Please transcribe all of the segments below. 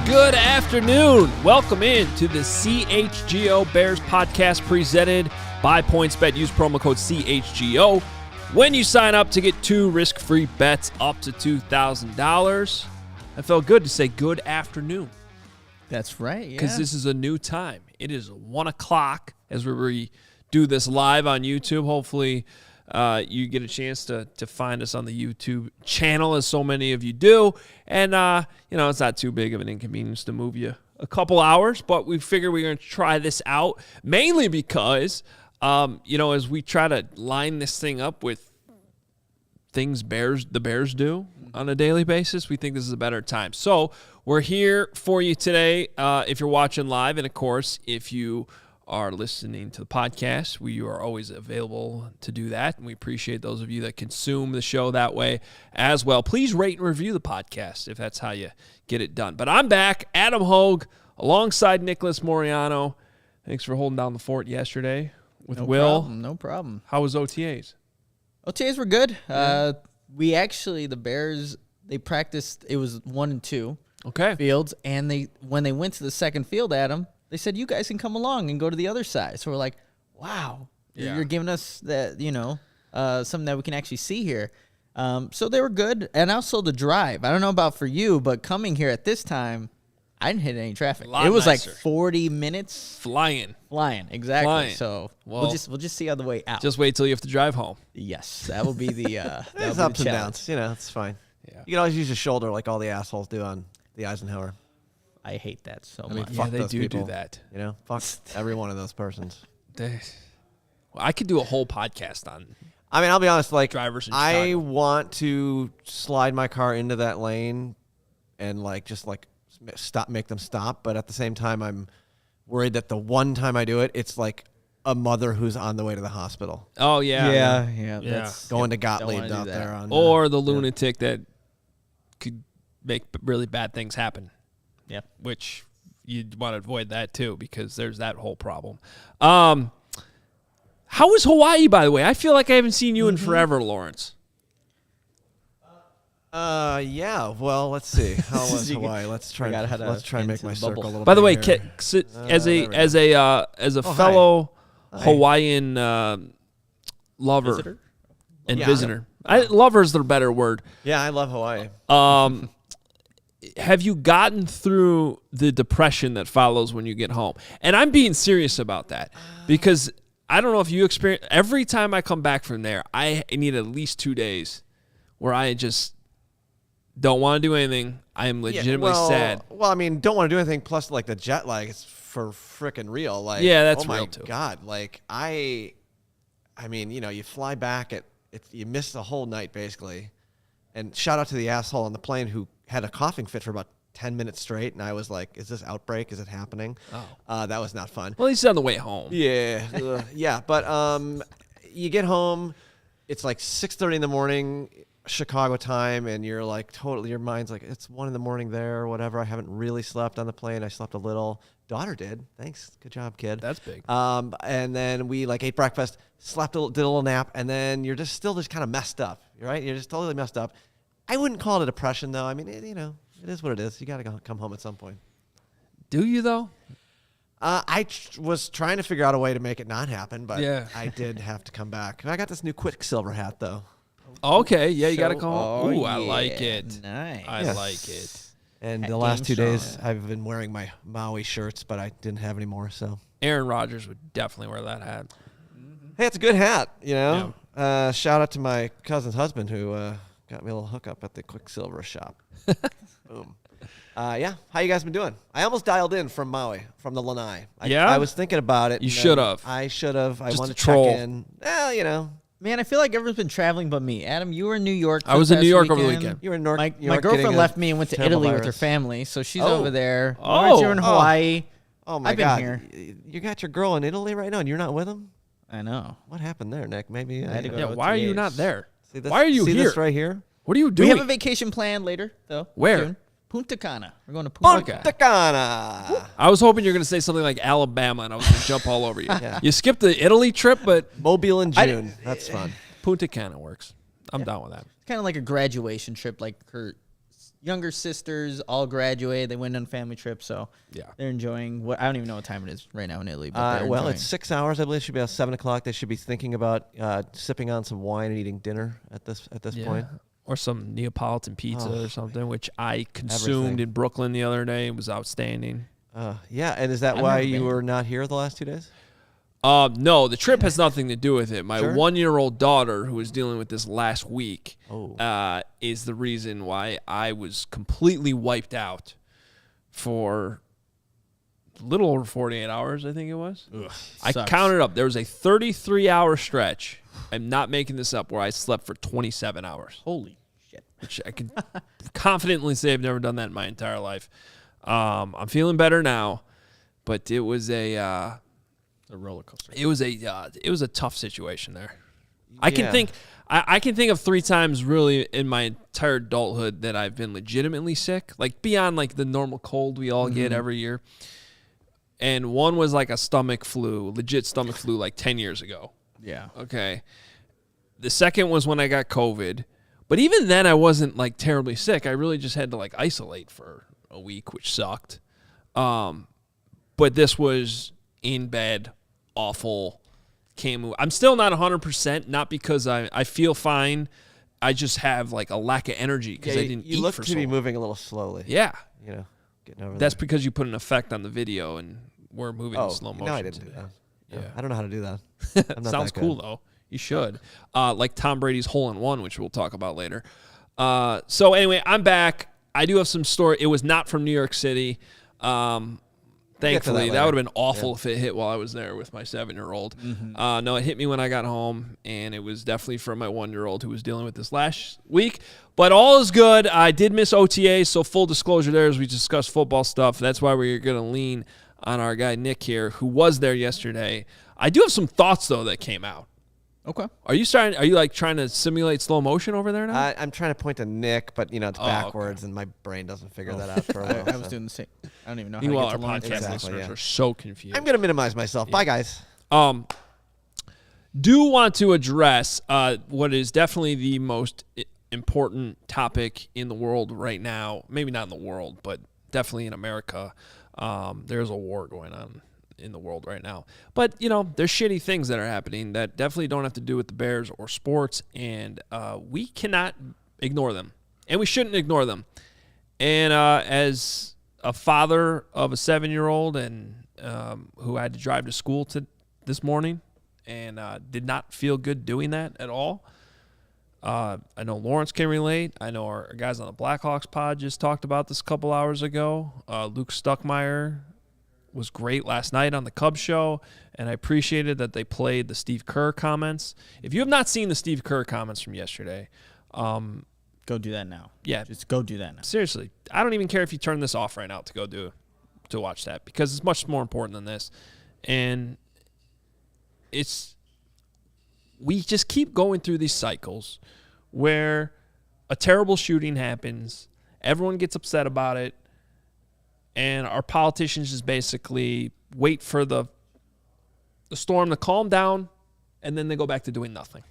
Good afternoon. Welcome in to the CHGO Bears Podcast presented by PointsBet. Use promo code CHGO when you sign up to get 2 risk-free bets up to $2,000. I felt good to say good afternoon. That's right, yeah. Because this is a new time. It is 1 o'clock as we do this live on YouTube. Hopefully you get a chance to find us on the YouTube channel, as so many of you do. And, it's not too big of an inconvenience to move you a couple hours, but we figure we're going to try this out, mainly because, as we try to line this thing up with things the Bears do on a daily basis, we think this is a better time. So we're here for you today if you're watching live, and, of course, if you are listening to the podcast, we are always available to do that, and we appreciate those of you that consume the show that way as well. Please rate and review the podcast if that's how you get it done. But I'm back, Adam Hoge, alongside Nicholas Moreano. Thanks for holding down the fort yesterday with Will. No problem. How was OTAs? OTAs were good. Yeah. The Bears, they practiced, it was 1 and 2 fields, and when they went to the second field, Adam, they said, you guys can come along and go to the other side. So we're like, wow, you're giving us that, something that we can actually see here. So they were good. And also the drive. I don't know about for you, but coming here at this time, I didn't hit any traffic. It was nicer. Like 40 minutes. Flying, exactly. Flying. So we'll just see on the way out. Just wait till you have to drive home. Yes, that will be the There's ups and downs. It's fine. Yeah. You can always use your shoulder like all the assholes do on the Eisenhower. I hate that so much. Yeah, they do people. do that. Fuck every one of those persons. I could do a whole podcast on. I mean, I'll be honest. Like, drivers in I Chicago. want to slide my car into that lane and make them stop. But at the same time, I'm worried that the one time I do it, it's like a mother who's on the way to the hospital. Oh yeah. That's going to Gottlieb out there, or the lunatic that could make really bad things happen. Yeah, which you'd want to avoid that too, because there's that whole problem. How was Hawaii, by the way? I feel like I haven't seen you in forever, Lawrence. Yeah. Well, let's see. How was Hawaii? Let's try and make my circle a little. By the way, here. as a fellow Hawaiian lover visitor? Visitor, lover's the better word. Yeah, I love Hawaii. Have you gotten through the depression that follows when you get home? And I'm being serious about that, because I don't know if you experience, every time I come back from there, I need at least 2 days where I just don't want to do anything. I am legitimately sad. Well, I mean, don't want to do anything. Plus, like, the jet lag is for freaking real. Like, that's real real too. God, like I mean, you fly back you miss the whole night basically. And shout out to the asshole on the plane who had a coughing fit for about 10 minutes straight, and I was like, is this outbreak? Is it happening? Oh. That was not fun. Well, he's on the way home. Yeah. Yeah, but you get home, it's like 6:30 in the morning, Chicago time, and you're like totally, your mind's like, it's 1 in the morning there or whatever. I haven't really slept on the plane. I slept a little. Daughter did. Thanks. Good job, kid. That's big. And then we ate breakfast, did a little nap, and then you're still kind of messed up, right? You're just totally messed up. I wouldn't call it a depression, though. I mean, it is what it is. You got to come home at some point. Do you, though? I was trying to figure out a way to make it not happen, but yeah. I did have to come back. I got this new Quicksilver hat, though. Okay, yeah, you got to come home. Ooh, yeah. I like it. Nice. I like it. And the last 2 days, I've been wearing my Maui shirts, but I didn't have any more, so. Aaron Rodgers would definitely wear that hat. Hey, it's a good hat, Yeah. Shout out to my cousin's husband who got me a little hookup at the Quicksilver shop. Boom. Yeah. How you guys been doing? I almost dialed in from Maui, from the Lanai. I was thinking about it. You should have. I should have. I wanted to troll. check in. Well, Man, I feel like everyone's been traveling but me. Adam, you were in New York. I was in New York over the weekend. You were in New York. My girlfriend left me and went to Italy with her family, so she's over there. You're in Hawaii. Oh, my God. I've been here. You got your girl in Italy right now, and you're not with them? I know. What happened there, Nick? Maybe I had to go to why are you OTAs. not there? See Why are you here? See this right here? What are you doing? We have a vacation planned later, though. Where? June. Punta Cana. We're going to Punta Cana. I was hoping you were going to say something like Alabama, and I was going to jump all over you. Yeah. You skipped the Italy trip, but Mobile in June. That's fun. Punta Cana works. I'm down with that. It's kind of like a graduation trip, like her younger sisters all graduated. They went on family trips, so they're enjoying. I don't even know what time it is right now in Italy. But well, it's 6 hours. I believe it should be about 7 o'clock. They should be thinking about sipping on some wine and eating dinner at this point. Or some Neapolitan pizza or something, which I consumed in Brooklyn the other day. It was outstanding. Yeah, and is that why you were not here the last 2 days? No, the trip has nothing to do with it. My 1-year-old daughter, who was dealing with this last week, is the reason why I was completely wiped out for a little over 48 hours, I think it was. Ugh, I counted up. There was a 33-hour stretch. I'm not making this up, where I slept for 27 hours. Holy shit. Which I can confidently say I've never done that in my entire life. I'm feeling better now, but it was a roller coaster. It was a tough situation there. I can think of 3 times really in my entire adulthood that I've been legitimately sick, like beyond like the normal cold we all get every year. And one was like a legit stomach flu, like 10 years ago. Yeah. Okay. The second was when I got COVID, but even then I wasn't like terribly sick. I really just had to like isolate for a week, which sucked. But this was in bed, awful, can't move. I'm still not 100%, not because I feel fine. I just have like a lack of energy because I didn't eat for so long. You look to be moving a little slowly. Yeah. Getting over That's because you put an effect on the video and we're moving in slow motion. No, I didn't do that. Yeah. I don't know how to do that. I'm not Sounds that cool, though. You should. Like Tom Brady's hole-in-one, which we'll talk about later. So anyway, I'm back. I do have some story. It was not from New York City. Thankfully, that would have been awful if it hit while I was there with my 7-year-old. No, it hit me when I got home, and it was definitely for my 1-year-old who was dealing with this last week. But all is good. I did miss OTAs, so full disclosure there as we discuss football stuff. That's why we're going to lean on our guy Nick here, who was there yesterday. I do have some thoughts, though, that came out. Okay. Are you like trying to simulate slow motion over there now? I'm trying to point to Nick, but it's backwards, and my brain doesn't figure that out for a while. I was doing the same. I don't even know how Meanwhile, to get to our podcast listeners are so confused. I'm going to minimize myself. Bye, guys. Do want to address what is definitely the most important topic in the world right now. Maybe not in the world, but definitely in America. There's a war going on in the world right now. But, there's shitty things that are happening that definitely don't have to do with the Bears or sports, and we cannot ignore them. And we shouldn't ignore them. And as a father of a 7-year-old and who had to drive to school this morning and did not feel good doing that at all, I know Lawrence can relate. I know our guys on the Blackhawks pod just talked about this a couple hours ago. Luke Stuckmeyer was great last night on the Cubs show, and I appreciated that they played the Steve Kerr comments. If you have not seen the Steve Kerr comments from yesterday, go do that now. Yeah. Just go do that now. Seriously. I don't even care if you turn this off right now to watch that, because it's much more important than this. And we just keep going through these cycles where a terrible shooting happens, everyone gets upset about it, and our politicians just basically wait for the storm to calm down, and then they go back to doing nothing.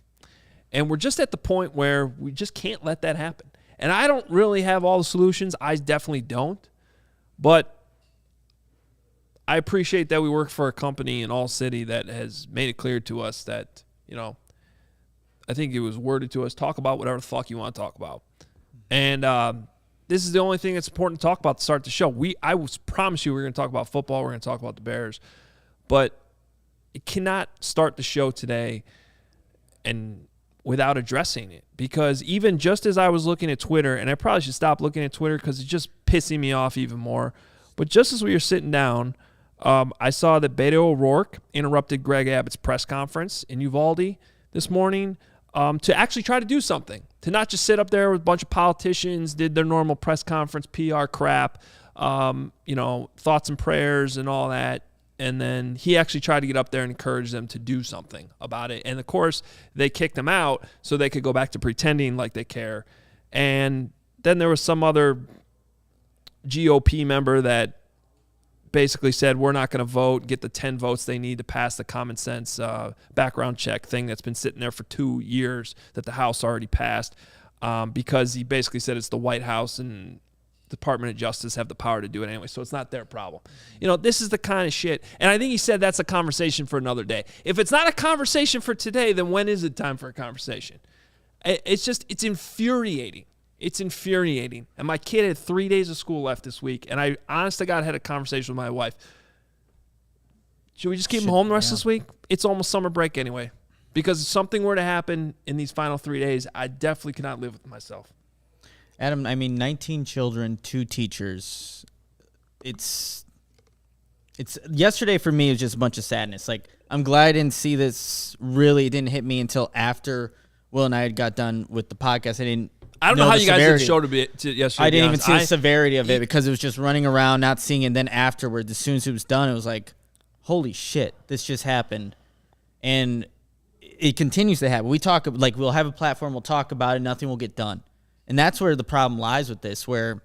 And we're just at the point where we just can't let that happen. And I don't really have all the solutions. I definitely don't. But I appreciate that we work for a company in All City that has made it clear to us that, I think it was worded to us, talk about whatever the fuck you want to talk about. And this is the only thing that's important to talk about to start the show. I promise you we're going to talk about football. We're going to talk about the Bears. But it cannot start the show today and without addressing it. Because even just as I was looking at Twitter, and I probably should stop looking at Twitter because it's just pissing me off even more. But just as we were sitting down, I saw that Beto O'Rourke interrupted Greg Abbott's press conference in Uvalde this morning to actually try to do something, to not just sit up there with a bunch of politicians, did their normal press conference PR crap, thoughts and prayers and all that. And then he actually tried to get up there and encourage them to do something about it. And, of course, they kicked him out so they could go back to pretending like they care. And then there was some other GOP member that basically said, we're not going to vote, get the 10 votes they need to pass the common sense background check thing that's been sitting there for 2 years that the House already passed, because he basically said it's the White House and Department of Justice have the power to do it anyway, so it's not their problem. You know, this is the kind of shit. And I think he said that's a conversation for another day. If it's not a conversation for today, then when is it time for a conversation? It's infuriating. It's infuriating. And my kid had 3 days of school left this week, and I, honest to God, had a conversation with my wife. Should we just keep him home the rest of this week? It's almost summer break anyway. Because if something were to happen in these final 3 days, I definitely cannot live with myself. Adam, I mean, 19 children, 2 teachers. It's yesterday for me, it was just a bunch of sadness. Like, I'm glad I didn't see this. Really, it didn't hit me until after Will and I had got done with the podcast. I don't know how you guys did the show to yesterday. I didn't even see the severity of it because it was just running around, not seeing it. And then afterwards, as soon as it was done, it was like, holy shit, this just happened. And it continues to happen. We'll have a platform, we'll talk about it, nothing will get done. And that's where the problem lies with this, where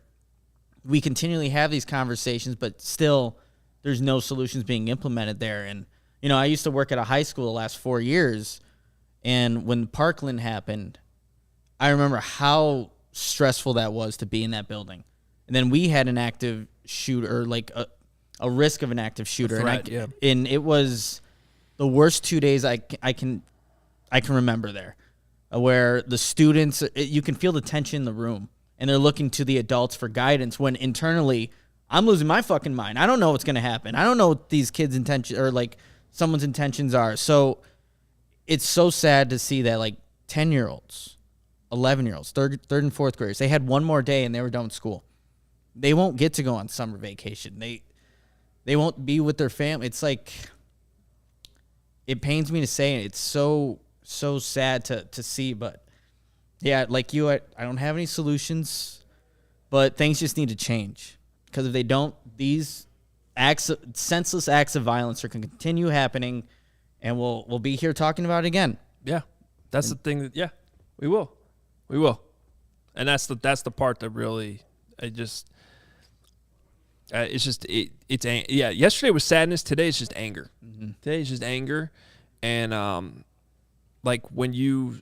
we continually have these conversations, but still there's no solutions being implemented there. And, you know, I used to work at a high school the last 4 years, and when Parkland happened, I remember how stressful that was to be in that building. And then we had an active shooter, like a risk of an active shooter. And it was the worst 2 days I can remember there, where the students, you can feel the tension in the room, and they're looking to the adults for guidance when internally I'm losing my fucking mind. I don't know what's going to happen. I don't know what these kids' intentions or like someone's intentions are. So it's so sad to see that like 10-year-olds, 11-year-olds, third and fourth graders, they had one more day and they were done with school. They won't get to go on summer vacation. They won't be with their family. It's like, it pains me to say it. It's so sad to see, but yeah, like you, I don't have any solutions, but things just need to change, because if they don't, these senseless acts of violence are going to continue happening, and we'll be here talking about it again. Yeah, that's the thing. We will, and that's the part that really, yesterday was sadness. Today is just anger. Mm-hmm. Today is just anger, and like when you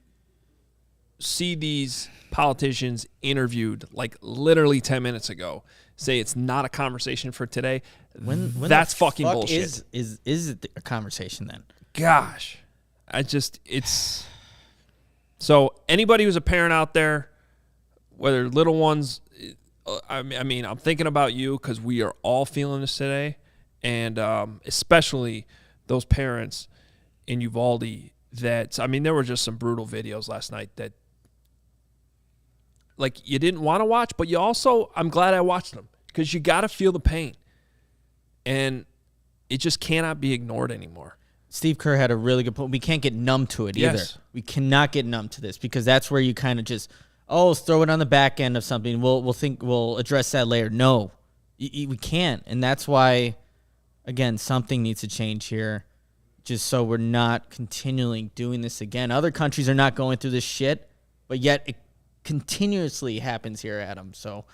see these politicians interviewed like literally 10 minutes ago say it's not a conversation for today, when that's fucking bullshit. Is it a conversation then? Gosh, it's so anybody who's a parent out there, whether little ones, I mean, I'm thinking about you, because we are all feeling this today, and especially those parents in Uvalde that, I mean, there were just some brutal videos last night that, like, you didn't want to watch, but you also, I'm glad I watched them, because you got to feel the pain, and it just cannot be ignored anymore. Steve Kerr had a really good point. We can't get numb to it either. Yes. We cannot get numb to this, because that's where you kind of just, throw it on the back end of something. We'll address that later. No, we can't. And that's why, again, something needs to change here, just so we're not continually doing this again. Other countries are not going through this shit, but yet it continuously happens here, Adam. So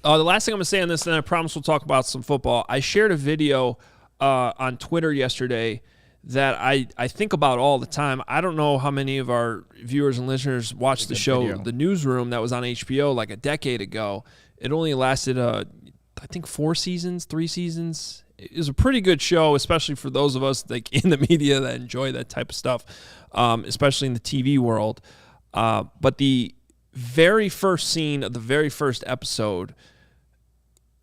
the last thing I'm going to say on this, and I promise we'll talk about some football. I shared a video on Twitter yesterday that I think about all the time. I don't know how many of our viewers and listeners watched the show video. The Newsroom, that was on HBO like a decade ago. It only lasted, I think, 3 seasons. It was a pretty good show, especially for those of us like in the media that enjoy that type of stuff, especially in the TV world. But the very first scene of the very first episode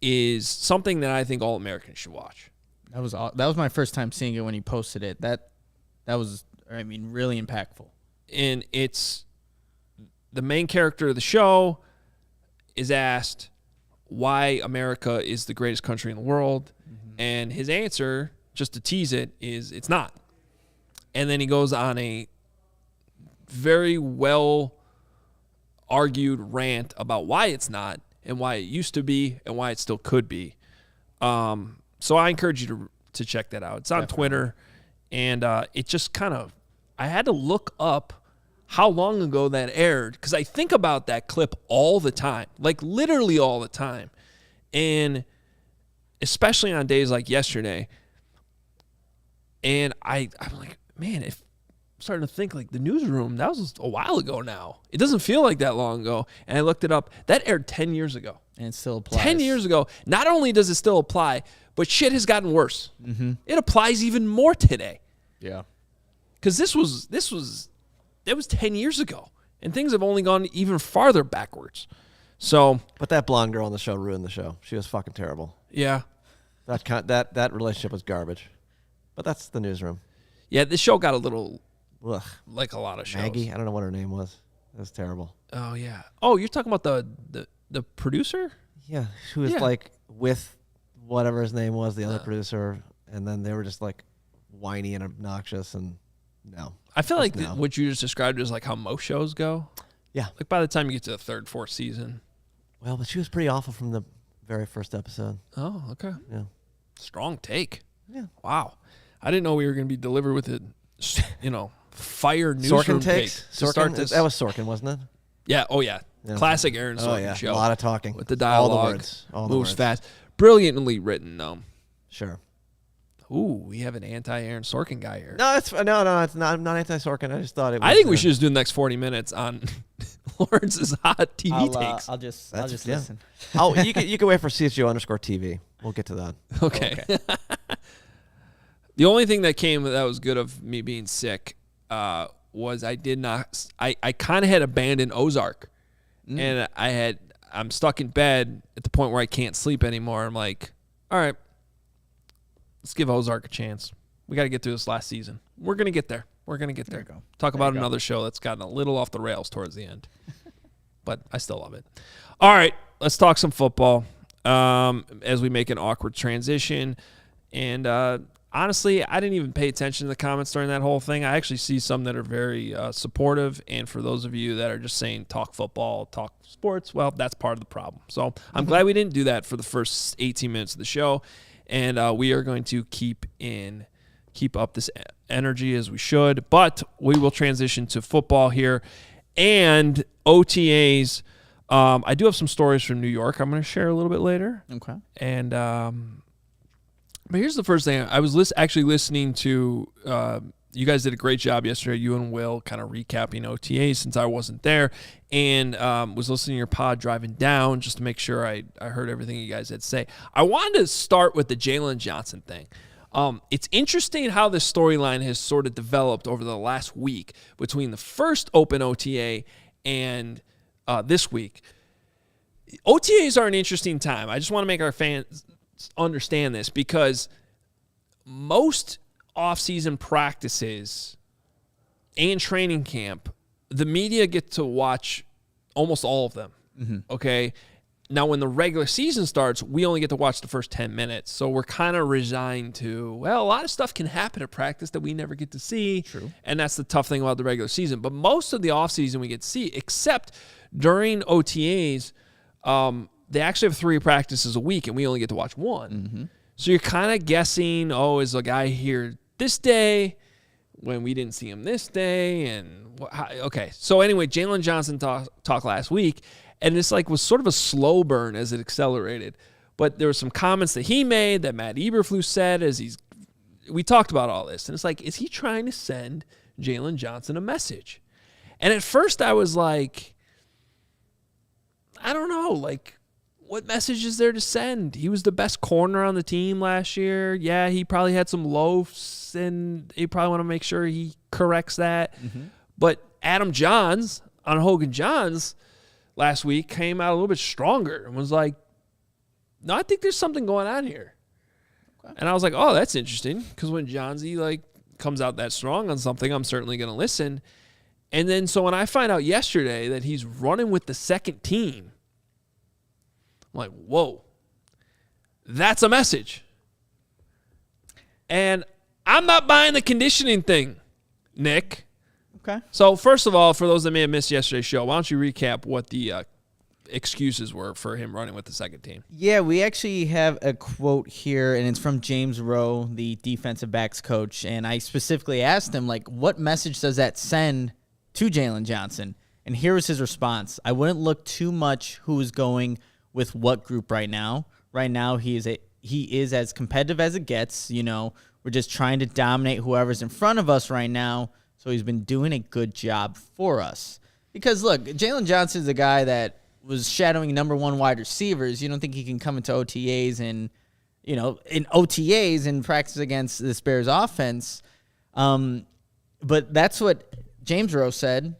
is something that I think all Americans should watch. That was my first time seeing it when he posted it. That was, I mean, really impactful. And it's the main character of the show is asked why America is the greatest country in the world. Mm-hmm. And his answer, just to tease it, is it's not. And then he goes on a very well argued rant about why it's not, and why it used to be, and why it still could be. So I encourage you to check that out. It's on Twitter, and it just kind of, I had to look up how long ago that aired, because I think about that clip all the time, like literally all the time, and especially on days like yesterday. And I'm like, man, starting to think like the newsroom, that was a while ago now. It doesn't feel like that long ago. And I looked it up. That aired 10 years ago. And it still applies. 10 years ago. Not only does it still apply, but shit has gotten worse. Mm-hmm. It applies even more today. Yeah. Because that was 10 years ago. And things have only gone even farther backwards. So, but that blonde girl on the show ruined the show. She was fucking terrible. Yeah. That relationship was garbage. But that's the newsroom. Yeah, this show got a little, ugh, like a lot of shows. Maggie, I don't know what her name was. It was terrible. Oh, yeah. Oh, you're talking about the producer? Yeah, who was like with whatever his name was, the other producer, and then they were just like whiny and obnoxious, and no. I feel like what you just described is like how most shows go. Yeah. Like by the time you get to the third, fourth season. Well, but she was pretty awful from the very first episode. Oh, okay. Yeah. Strong take. Yeah. Wow. I didn't know we were going to be delivered with a, fire newsroom Sorkin takes. Start this. That was Sorkin, wasn't it? Yeah. Oh, yeah. Classic Aaron Sorkin show. A lot of talking. With the dialogue. All the words. Moves fast. Brilliantly written, though. Sure. Ooh, we have an anti-Aaron Sorkin guy here. No, it's not. I'm not anti-Sorkin. I just thought it was. I think we should just do the next 40 minutes on Lawrence's hot TV takes. I'll just listen. You can wait for CHGO_TV. We'll get to that. Okay. The only thing that came that was good of me being sick was I kind of had abandoned Ozark. And I'm stuck in bed at the point where I can't sleep anymore. I'm like, all right, let's give Ozark a chance. We got to get through this last season. We're going to get there. There you go. Talk about another show that's gotten a little off the rails towards the end. But I still love it. All right, let's talk some football as we make an awkward transition. And honestly, I didn't even pay attention to the comments during that whole thing. I actually see some that are very supportive. And for those of you that are just saying talk football, talk sports, well, that's part of the problem. So I'm glad we didn't do that for the first 18 minutes of the show. And we are going to keep up this energy as we should. But we will transition to football here. And OTAs, I do have some stories from New York I'm going to share a little bit later. Okay. And but here's the first thing. I was actually listening to you guys did a great job yesterday, you and Will, kind of recapping OTAs since I wasn't there, and was listening to your pod driving down just to make sure I heard everything you guys had to say. I wanted to start with the Jaylon Johnson thing. It's interesting how this storyline has sort of developed over the last week between the first open OTA and this week. OTAs are an interesting time. I just want to make our fans understand this because most off-season practices and training camp, the media get to watch almost all of them. Mm-hmm. Okay. Now, when the regular season starts, we only get to watch the first 10 minutes. So we're kind of resigned to, well, a lot of stuff can happen at practice that we never get to see. True. And that's the tough thing about the regular season. But most of the offseason we get to see, except during OTAs, they actually have 3 practices a week, and we only get to watch one. Mm-hmm. So you're kind of guessing, is a guy here this day when we didn't see him this day? And okay. So anyway, Jalen Johnson talked last week, and this was sort of a slow burn as it accelerated. But there were some comments that he made that Matt Eberflus said we talked about all this. And it's like, is he trying to send Jaylon Johnson a message? And at first I was like, I don't know, what message is there to send? He was the best corner on the team last year. Yeah, he probably had some loafs, and you probably want to make sure he corrects that. Mm-hmm. But Adam Johns on Hoge and Johns last week came out a little bit stronger and was like, no, I think there's something going on here. Okay. And I was like, oh, that's interesting, because when Johnsy comes out that strong on something, I'm certainly going to listen. And then so when I find out yesterday that he's running with the second team, I'm like, whoa, that's a message. And I'm not buying the conditioning thing, Nick. Okay. So first of all, for those that may have missed yesterday's show, why don't you recap what the excuses were for him running with the second team? Yeah, we actually have a quote here, and it's from James Rowe, the defensive backs coach. And I specifically asked him, what message does that send to Jalen Johnson? And here was his response. I wouldn't look too much who is going with what group right now. Right now, he is as competitive as it gets. We're just trying to dominate whoever's in front of us right now. So he's been doing a good job for us. Because, look, Jaylon Johnson is a guy that was shadowing number one wide receivers. You don't think he can come into OTAs and, in OTAs and practice against this Bears offense. But that's what James Rowe said.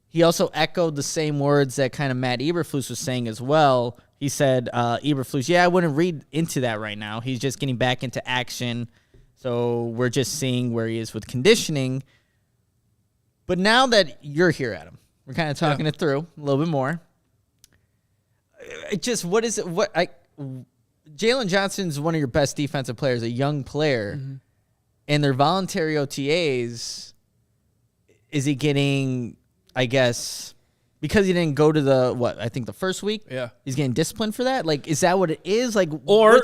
He also echoed the same words that kind of Matt Eberflus was saying as well. He said, Eberflus, I wouldn't read into that right now. He's just getting back into action. So we're just seeing where he is with conditioning. But now that you're here, Adam, we're kind of talking it through a little bit more. Jaylon Johnson's one of your best defensive players, a young player, and their voluntary OTAs, is he getting, I guess, because he didn't go to the first week? Yeah. He's getting disciplined for that? Like, is that what it is? Like, or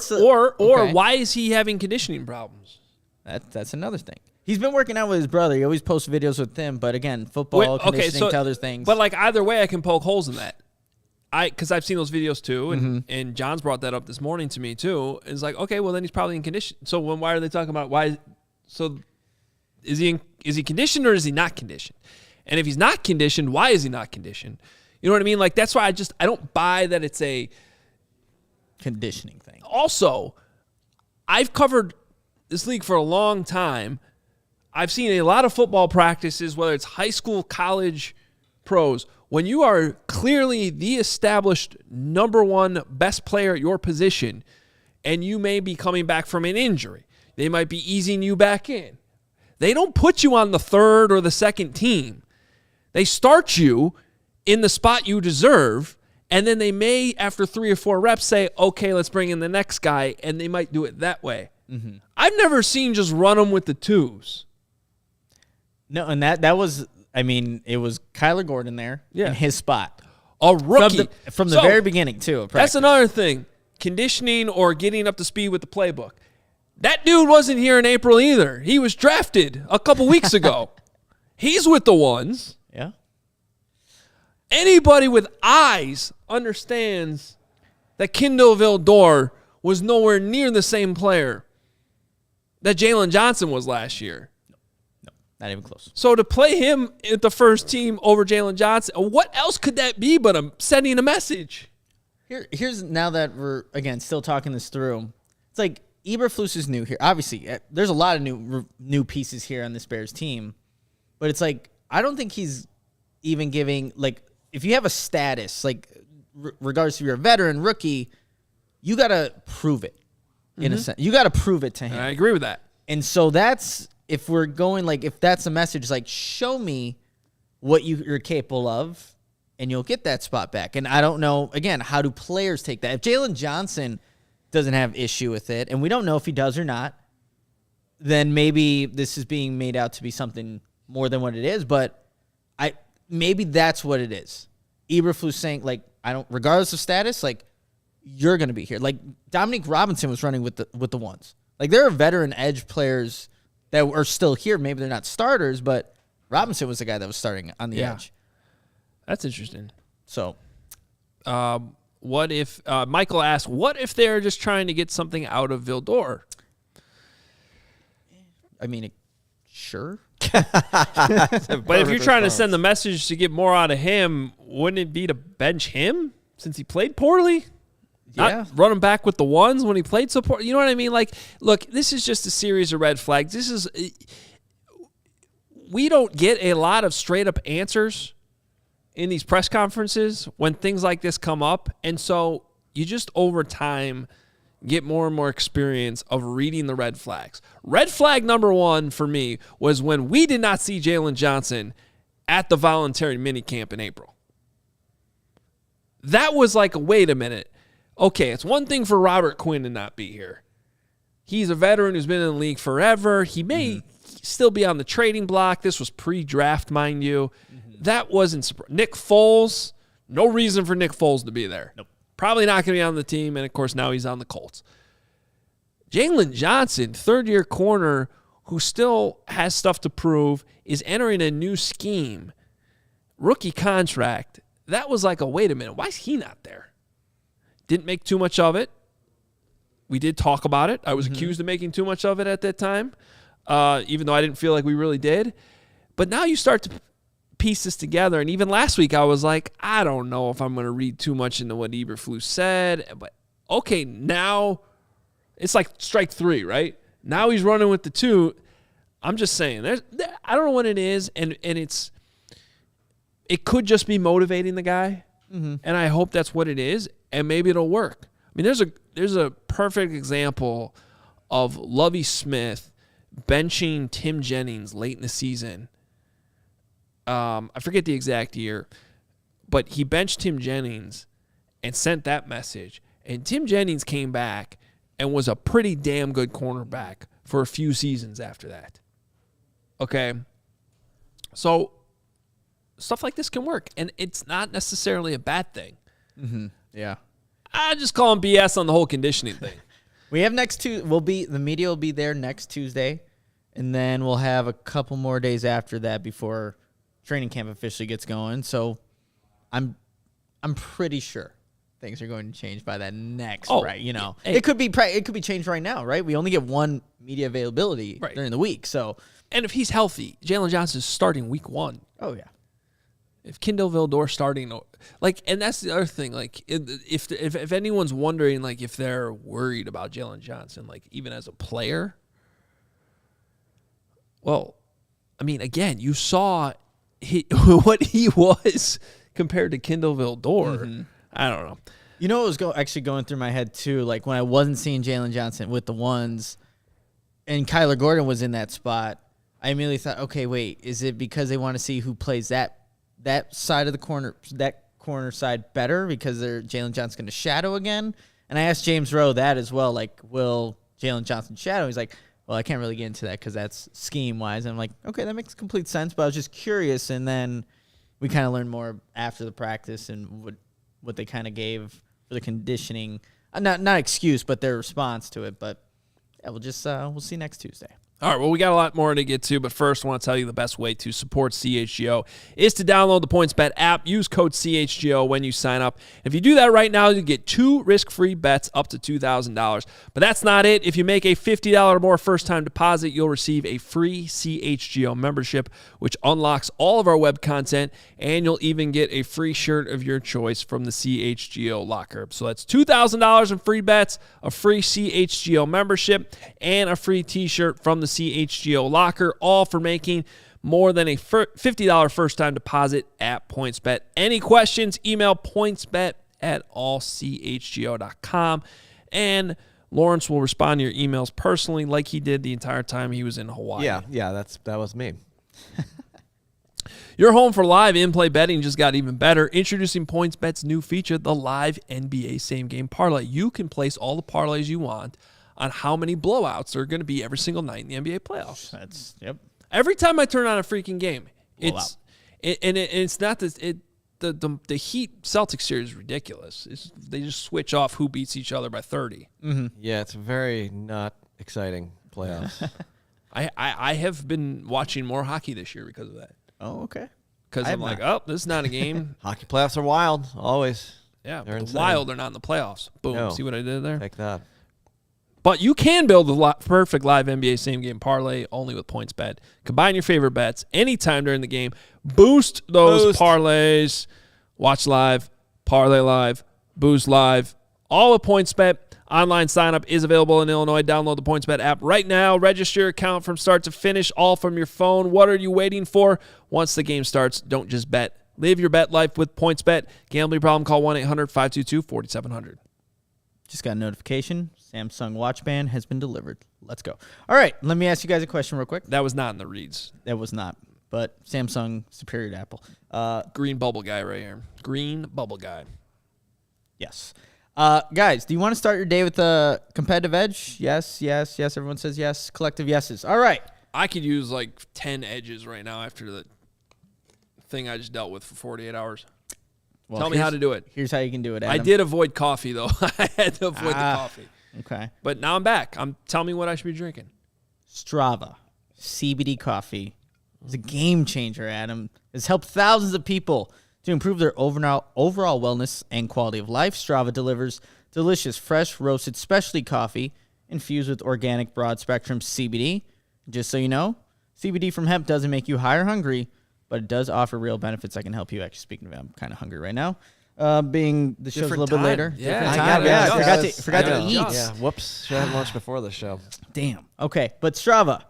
why is he having conditioning problems? That's another thing. He's been working out with his brother. He always posts videos with him. But again, football, conditioning, to other things. But like either way, I can poke holes in that. Because I've seen those videos too, and John's brought that up this morning to me too. It's like, okay, well then he's probably in condition. So why are they talking about why? So is he conditioned or is he not conditioned? And if he's not conditioned, why is he not conditioned? You know what I mean? Like that's why I don't buy that it's a conditioning thing. Also, I've covered this league for a long time. I've seen a lot of football practices, whether it's high school, college, pros. When you are clearly the established number one best player at your position, and you may be coming back from an injury, they might be easing you back in. They don't put you on the third or the second team. They start you in the spot you deserve, and then they may, after 3 or 4 reps, say, okay, let's bring in the next guy, and they might do it that way. I've never seen just run them with the twos. No, and that was... it was Kyler Gordon there in his spot. A rookie. From the very beginning, too. That's another thing. Conditioning or getting up to speed with the playbook. That dude wasn't here in April either. He was drafted a couple weeks ago. He's with the ones. Yeah. Anybody with eyes understands that Kindle Vildor was nowhere near the same player that Jaylon Johnson was last year. Not even close. So to play him at the first team over Jaylon Johnson, what else could that be but sending a message? Here's now that we're, again, still talking this through. It's like Eberflus is new here. Obviously, there's a lot of new pieces here on this Bears team. But it's like, I don't think he's even giving, like, if you have a status, like, regardless if you're a veteran, rookie, you got to prove it, in a sense. You got to prove it to him. I agree with that. And so that's... If we're going, like, if that's a message, like, show me what you're capable of, and you'll get that spot back. And I don't know, again, how do players take that? If Jaylon Johnson doesn't have issue with it, and we don't know if he does or not, then maybe this is being made out to be something more than what it is. But maybe that's what it is. Eberflus saying, like, regardless of status, like, you're going to be here. Like, Dominique Robinson was running with the ones. Like, there are veteran edge players that are still here. Maybe they're not starters, but Robinson was the guy that was starting on the edge. That's interesting. So, what if Michael asked, what if they're just trying to get something out of Vildor? Sure. But if you're trying to send the message to get more out of him, wouldn't it be to bench him since he played poorly? Not run him back with the ones when he played so poor. You know what I mean? Like, look, this is just a series of red flags. We don't get a lot of straight up answers in these press conferences when things like this come up. And so you just over time get more and more experience of reading the red flags. Red flag number 1 for me was when we did not see Jalen Johnson at the voluntary minicamp in April. That was like, wait a minute. Okay, it's one thing for Robert Quinn to not be here. He's a veteran who's been in the league forever. He may still be on the trading block. This was pre-draft, mind you. That wasn't Nick Foles. No reason for Nick Foles to be there. Nope. Probably not going to be on the team, and of course now he's on the Colts. Jalen Johnson, third-year corner, who still has stuff to prove, is entering a new scheme. Rookie contract. That was like, wait a minute, why is he not there? Didn't make too much of it. We did talk about it. I was accused of making too much of it at that time, even though I didn't feel like we really did. But now you start to piece this together. And even last week, I was like, I don't know if I'm going to read too much into what Eberflus said. But, okay, now it's like strike 3, right? Now he's running with the 2. I'm just saying, I don't know what it is, and it could just be motivating the guy, and I hope that's what it is, and maybe it'll work. I mean, there's a perfect example of Lovie Smith benching Tim Jennings late in the season. I forget the exact year, but he benched Tim Jennings and sent that message, and Tim Jennings came back and was a pretty damn good cornerback for a few seasons after that. Okay? So stuff like this can work, and it's not necessarily a bad thing. Yeah. I just call him BS on the whole conditioning thing. We have the media will be there next Tuesday, and then we'll have a couple more days after that before training camp officially gets going. So I'm pretty sure things are going to change by that next, right? You know, it could be changed right now, right? We only get one media availability during the week, so. And if he's healthy, Jaylon Johnson is starting week 1. Oh yeah. If Kindle Vildor starting, like, and that's the other thing, like, if anyone's wondering, like, if they're worried about Jaylon Johnson, like, even as a player, well, I mean, again, you saw what he was compared to Kindle Vildor. I don't know. You know what was actually going through my head, too, like, when I wasn't seeing Jaylon Johnson with the ones and Kyler Gordon was in that spot, I immediately thought, okay, wait, is it because they want to see who plays that side of the corner, that corner side better because Jaylon Johnson's going to shadow again? And I asked James Rowe that as well, like, will Jaylon Johnson shadow? He's like, well, I can't really get into that because that's scheme-wise. And I'm like, okay, that makes complete sense, but I was just curious. And then we kind of learned more after the practice and what they kind of gave for the conditioning. Not excuse, but their response to it. But yeah, we'll see next Tuesday. All right, well, we got a lot more to get to, but first I want to tell you the best way to support CHGO is to download the PointsBet app. Use code CHGO when you sign up. If you do that right now, you get 2 risk-free bets up to $2,000. But that's not it. If you make a $50 or more first-time deposit, you'll receive a free CHGO membership, which unlocks all of our web content, and you'll even get a free shirt of your choice from the CHGO locker. So that's $2,000 in free bets, a free CHGO membership, and a free t-shirt from the CHGO locker, all for making more than a $50 first-time deposit at PointsBet. Any questions, email pointsbet@allchgo.com, and Lawrence will respond to your emails personally like he did the entire time he was in Hawaii. Yeah, that was me. Your home for live in-play betting just got even better. Introducing PointsBet's new feature, the Live NBA Same Game Parlay. You can place all the parlays you want on how many blowouts there are going to be every single night in the NBA playoffs. Yep. Every time I turn on a freaking game, it's not this. The Heat Celtics series is ridiculous. They just switch off who beats each other by 30. Yeah, it's very not exciting playoffs. I have been watching more hockey this year because of that. Oh, okay. Because I'm like, oh, this is not a game. Hockey playoffs are wild, always. Yeah, they're wild. They're not in the playoffs. Boom. No. See what I did there? Take that. But you can build a perfect live NBA same-game parlay only with PointsBet. Combine your favorite bets anytime during the game. Boost those parlays. Watch live, parlay live, boost live. All with PointsBet. Online sign-up is available in Illinois. Download the PointsBet app right now. Register your account from start to finish, all from your phone. What are you waiting for? Once the game starts, don't just bet. Live your bet life with PointsBet. Gambling problem, call 1-800-522-4700. Just got a notification. Samsung Watch Band has been delivered. Let's go. All right, let me ask you guys a question real quick. That was not in the reads. That was not, but Samsung superior to Apple. Green bubble guy right here. Green bubble guy. Yes. Guys, do you want to start your day with a competitive edge? Yes. Everyone says yes. Collective yeses. All right. I could use like 10 edges right now after the thing I just dealt with for 48 hours. Well, tell me how to do it. Here's how you can do it, Adam. I did avoid coffee, though. I had to avoid the coffee. Okay. But now I'm back. Tell me what I should be drinking. Strava CBD coffee is a game changer, Adam. It's helped thousands of people to improve their overall wellness and quality of life. Strava delivers delicious, fresh, roasted specialty coffee infused with organic broad-spectrum CBD. Just so you know, CBD from hemp doesn't make you high or hungry, but it does offer real benefits that can help you. Actually, speaking of it, I'm kind of hungry right now. Being the show's a little bit later. Yeah, forgot to eat. Yeah, whoops. Should have had lunch before the show. Damn. Okay, but Strava,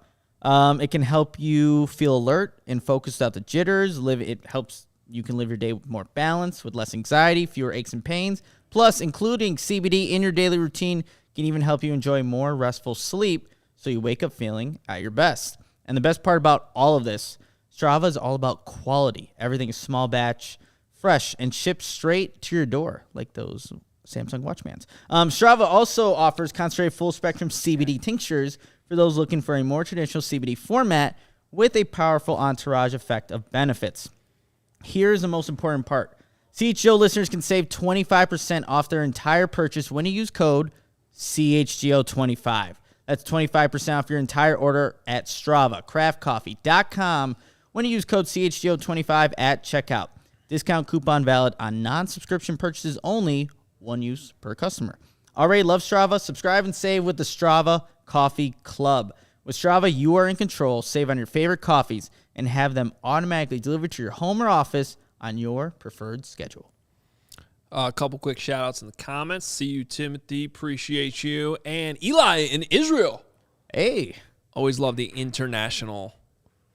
it can help you feel alert and focused without the jitters. It helps you can live your day with more balance, with less anxiety, fewer aches and pains. Plus, including CBD in your daily routine can even help you enjoy more restful sleep so you wake up feeling at your best. And the best part about all of this, Strava is all about quality. Everything is small batch, fresh, and shipped straight to your door, like those Samsung Watchmans. Strava also offers concentrated full-spectrum CBD tinctures for those looking for a more traditional CBD format with a powerful entourage effect of benefits. Here's the most important part. CHGO listeners can save 25% off their entire purchase when you use code CHGO25. That's 25% off your entire order at Strava, craftcoffee.com when you use code CHGO25 at checkout. Discount coupon valid on non-subscription purchases only, one use per customer. Already love Strava? Subscribe and save with the Strava Coffee Club. With Strava, you are in control. Save on your favorite coffees and have them automatically delivered to your home or office on your preferred schedule. A couple quick shout-outs in the comments. See you, Timothy. Appreciate you. And Eli in Israel. Hey. Always love the international.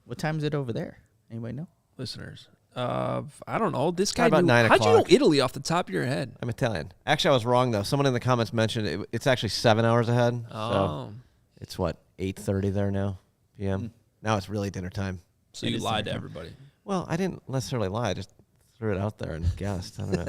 What time is it over there? Anybody know? Listeners. I don't know. This guy about 9 o'clock. How'd you know Italy off the top of your head? I'm Italian. Actually, I was wrong, though. Someone in the comments mentioned it's actually 7 hours ahead. Oh. So it's, 8:30 there now, p.m.? Now it's really dinner time. So you lied to everybody. Well, I didn't necessarily lie. I just threw it out there and guessed. I don't know.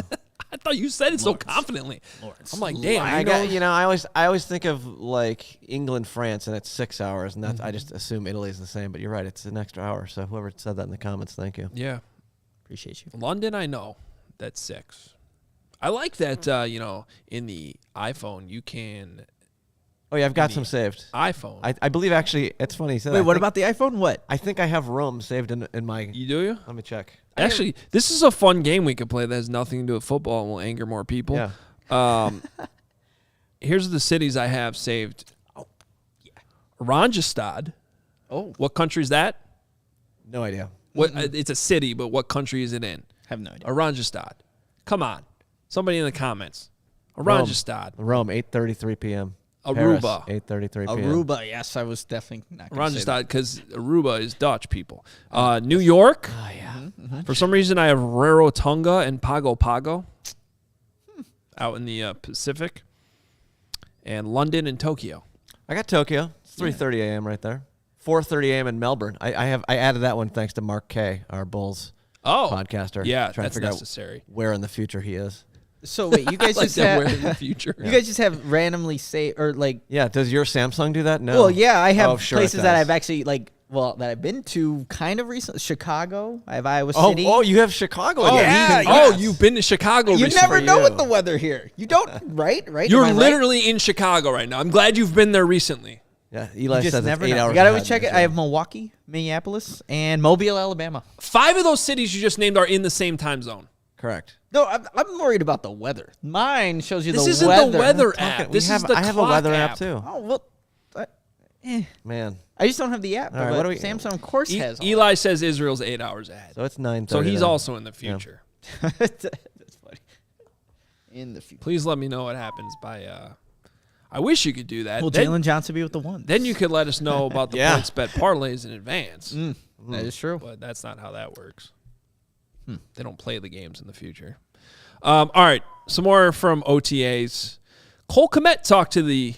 I thought you said it so confidently. I'm like, damn. I always think of like England, France, and it's 6 hours, and that's I just assume Italy's the same. But you're right, it's an extra hour. So whoever said that in the comments, thank you. Yeah, appreciate you. London, I know that's 6. I like that. In the iPhone, you can. Oh yeah, I've got some saved. iPhone. I believe actually, it's funny. You said Wait, what about the iPhone? What? I think I have Rome saved in my. You do? Let me check. Actually, this is a fun game we could play that has nothing to do with football and will anger more people. Yeah. Here's the cities I have saved. Oh, yeah. Oranjestad. Oh. What country is that? No idea. What? It's a city, but what country is it in? Have no idea. Oranjestad. Come on. Somebody in the comments. Oranjestad. Rome 8:33 p.m. Aruba. 8:33 p.m. Aruba, yes, I was definitely not going to say that. because Aruba is Dutch people. New York. Oh, yeah. Mm-hmm. For some reason, I have Rarotonga and Pago Pago out in the Pacific. And London and Tokyo. I got Tokyo. It's 3:30 a.m. right there. 4:30 a.m. in Melbourne. I added that one thanks to Mark Kay, our Bulls podcaster. Yeah, trying that's to figure necessary. out where in the future he is. So wait, you guys like just have where in the future. You guys just have randomly Yeah, does your Samsung do that? No. Well, yeah, I have sure places that I've actually that I've been to kind of recently. Chicago, I have Iowa City. Oh, you have Chicago. You've been to Chicago You recently. never know with the weather here. You don't, right? You're literally in Chicago right now. I'm glad you've been there recently. Yeah, Eli says it's 8 hours. You gotta always check it. I have Milwaukee, Minneapolis, and Mobile, Alabama. 5 of those cities you just named are in the same time zone. Correct. No, I'm worried about the weather. Mine shows you this the isn't weather. the weather app. I have a weather app too. Oh well, Man. I just don't have the app. All right, what do we? Samsung, of course, has. Eli says Israel's 8 hours ahead. So it's 9:30. So he's also in the future. That's funny. In the future. Please let me know what happens by. I wish you could do that. Will Jalen Johnson be with the ones? Then you could let us know about the points bet parlays in advance. That is true. But that's not how that works. They don't play the games in the future. All right, some more from OTAs. Cole Kmet talked to the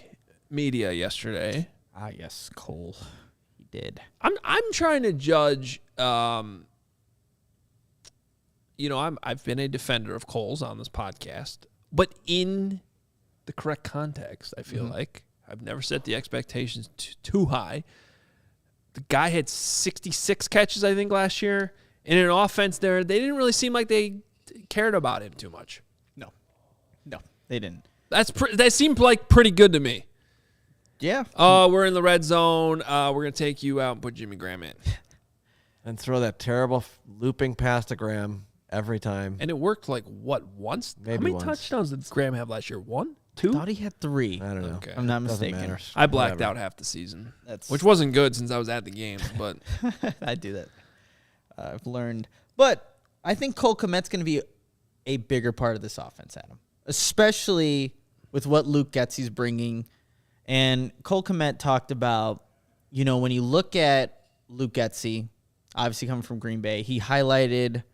media yesterday. Ah, yes, Cole. He did. I'm trying to judge. I've been a defender of Cole's on this podcast, but in the correct context, I feel like I've never set the expectations too high. The guy had 66 catches, I think, last year. In an offense there, they didn't really seem like they cared about him too much. No, they didn't. That seemed like pretty good to me. Yeah. We're in the red zone. We're going to take you out and put Jimmy Graham in. And throw that terrible looping pass to Graham every time. And it worked once? Maybe How many once. touchdowns did Graham have last year? 1? 2? I thought he had 3. I don't know. Okay. I'm not Doesn't mistaken. matter. I blacked Whatever. out half the season, That's which wasn't good since I was at the games. But I do that. I've learned. But I think Cole Kmet's going to be a bigger part of this offense, Adam, especially with what Luke Getsy's bringing. And Cole Kmet talked about, when you look at Luke Getsy, obviously coming from Green Bay, he highlighted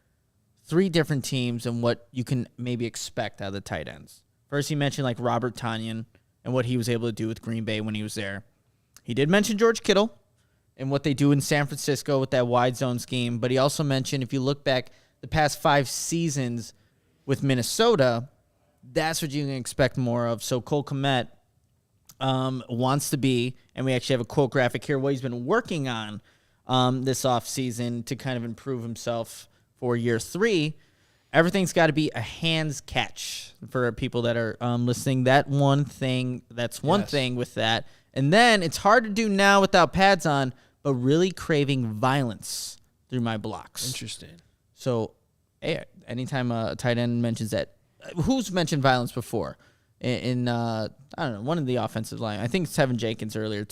3 different teams and what you can maybe expect out of the tight ends. First, he mentioned like Robert Tonyan and what he was able to do with Green Bay when he was there. He did mention George Kittle and what they do in San Francisco with that wide zone scheme. But he also mentioned, if you look back the past 5 seasons with Minnesota, that's what you can expect more of. So Cole Kmet wants to be, and we actually have a quote graphic here, what he's been working on this offseason to kind of improve himself for year 3. Everything's got to be a hands catch for people that are listening. That's one thing with that. And then it's hard to do now without pads on, but really craving violence through my blocks. interesting. So, hey, anytime a tight end mentions that, who's mentioned violence before? In I don't know, one of the offensive line. I think Tevin Jenkins earlier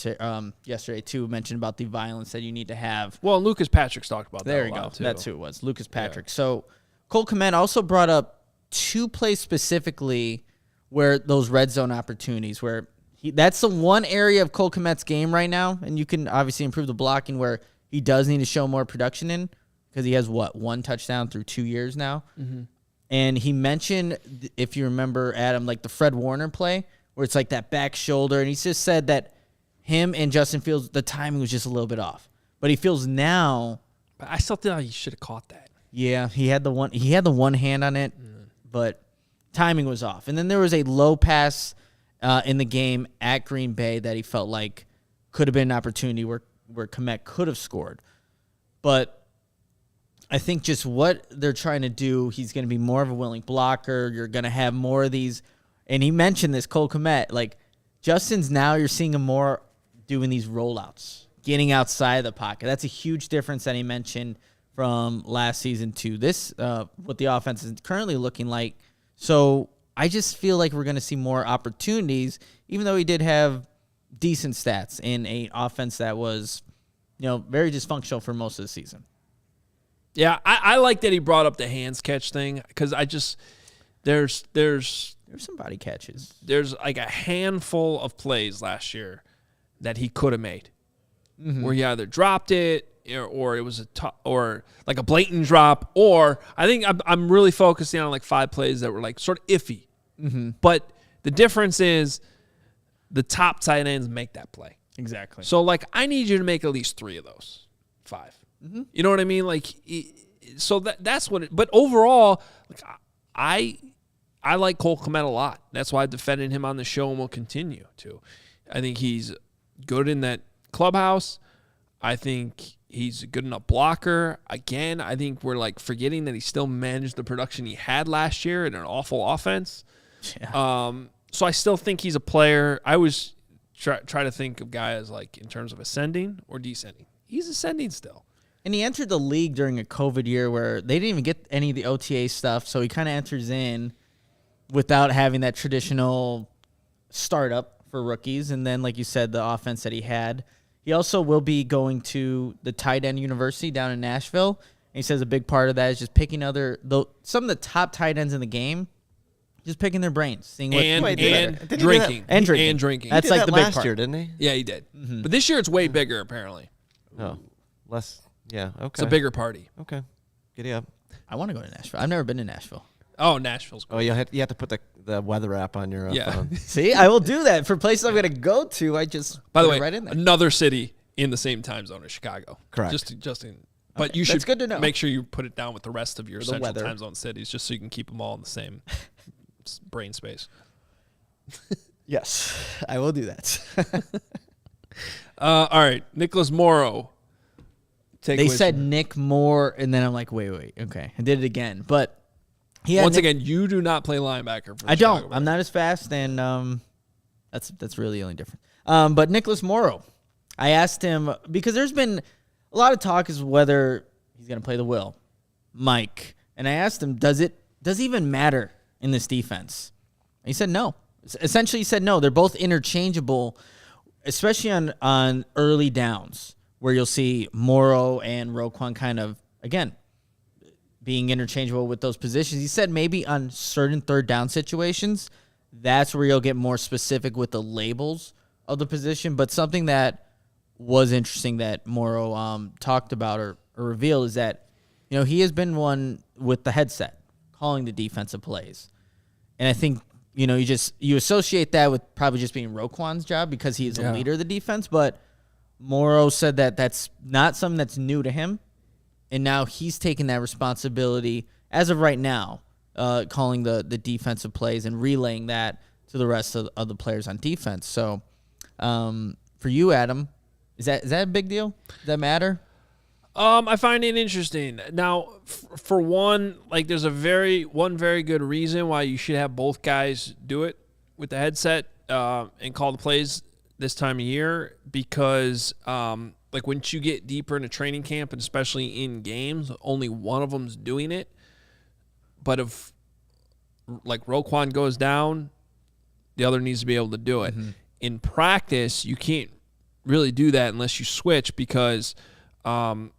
yesterday too mentioned about the violence that you need to have. Well, Lucas Patrick's talked about There that you a go. lot, too. That's who it was, Lucas Patrick. So Cole Kmet also brought up 2 plays specifically where those red zone opportunities, where that's the one area of Cole Kmet's game right now, and you can obviously improve the blocking where he does need to show more production in, because he has, 1 touchdown through 2 years now. Mm-hmm. And he mentioned, if you remember, Adam, like the Fred Warner play, where it's like that back shoulder, and he just said that him and Justin Fields, the timing was just a little bit off. But he feels now... But I still think he should have caught that. Yeah, he had the one hand on it, but timing was off. And then there was a low pass in the game at Green Bay that he felt like could have been an opportunity where Kmet could have scored. But I think just what they're trying to do, he's going to be more of a willing blocker. You're going to have more of these. And he mentioned this, Cole Kmet. Like, Justin's now, you're seeing him more doing these rollouts, getting outside of the pocket. That's a huge difference that he mentioned from last season to this, what the offense is currently looking like. So I just feel like we're going to see more opportunities, even though he did have decent stats in an offense that was, very dysfunctional for most of the season. Yeah, I like that he brought up the hands catch thing, because there's some body catches. There's like a handful of plays last year that he could have made, where he either dropped it or it was or like a blatant drop, or I think I'm really focusing on like 5 plays that were like sort of iffy. But the difference is the top tight ends make that play. Exactly. So like I need you to make at least 3 of those 5. You know what I mean? Like, so that's what it, but overall, like, I like Cole Kmet a lot. That's why I defended him on the show and will continue to. I think he's good in that clubhouse. I think he's a good enough blocker. Again, I think we're like forgetting that he still managed the production he had last year in an awful offense. Yeah. So I still think he's a player. I always try to think of guys like in terms of ascending or descending. He's ascending still. And he entered the league during a COVID year where they didn't even get any of the OTA stuff, so he kind of enters in without having that traditional startup for rookies. And then, like you said, the offense that he had. He also will be going to the tight end university down in Nashville. And he says a big part of that is just picking some of the top tight ends in the game, just picking their brains, seeing what drinking. Drinking. That's like the big last part. year, didn't he? Yeah, he did. But this year it's way bigger, apparently. Oh, less. Yeah, okay. It's a bigger party. Okay, giddy up. I want to go to Nashville. I've never been to Nashville. Oh, Nashville's cool. Oh, you have to put the weather app on your phone. See, I will do that. For places I'm going to go to, I just By the way, right in there. another city in the same time zone as Chicago. Correct. But Okay, you should that's good to know. make sure you put it down with the rest of your the central weather. time zone cities, just so you can keep them all in the same brain space. Yes, I will do that. All right, Nicholas Moreano. They said Nick Moore, and then I'm like, wait, okay. I did it again. But once again, you do not play linebacker for I Chicago don't. Bears. I'm not as fast, and that's really the only difference. But Nicholas Moreano, I asked him, because there's been a lot of talk as whether he's going to play the will, Mike. And I asked him, does it even matter in this defense? And he said no. Essentially, he said no, they're both interchangeable, especially on early downs where you'll see Morrow and Roquan kind of, again, being interchangeable with those positions. He said maybe on certain third down situations, that's where you'll get more specific with the labels of the position. But something that was interesting that Morrow talked about or revealed is that, he has been one with the headset calling the defensive plays. And I think, you associate that with probably just being Roquan's job because he is a leader of the defense. But Morrow said that that's not something that's new to him. And now he's taking that responsibility as of right now, calling the defensive plays and relaying that to the rest of the players on defense. So for you, Adam, is that a big deal? Does that matter? I find it interesting. Now, for one, there's one very good reason why you should have both guys do it with the headset and call the plays this time of year because, once you get deeper into training camp and especially in games, only one of them's doing it. But if, Roquan goes down, the other needs to be able to do it. Mm-hmm. In practice, you can't really do that unless you switch because the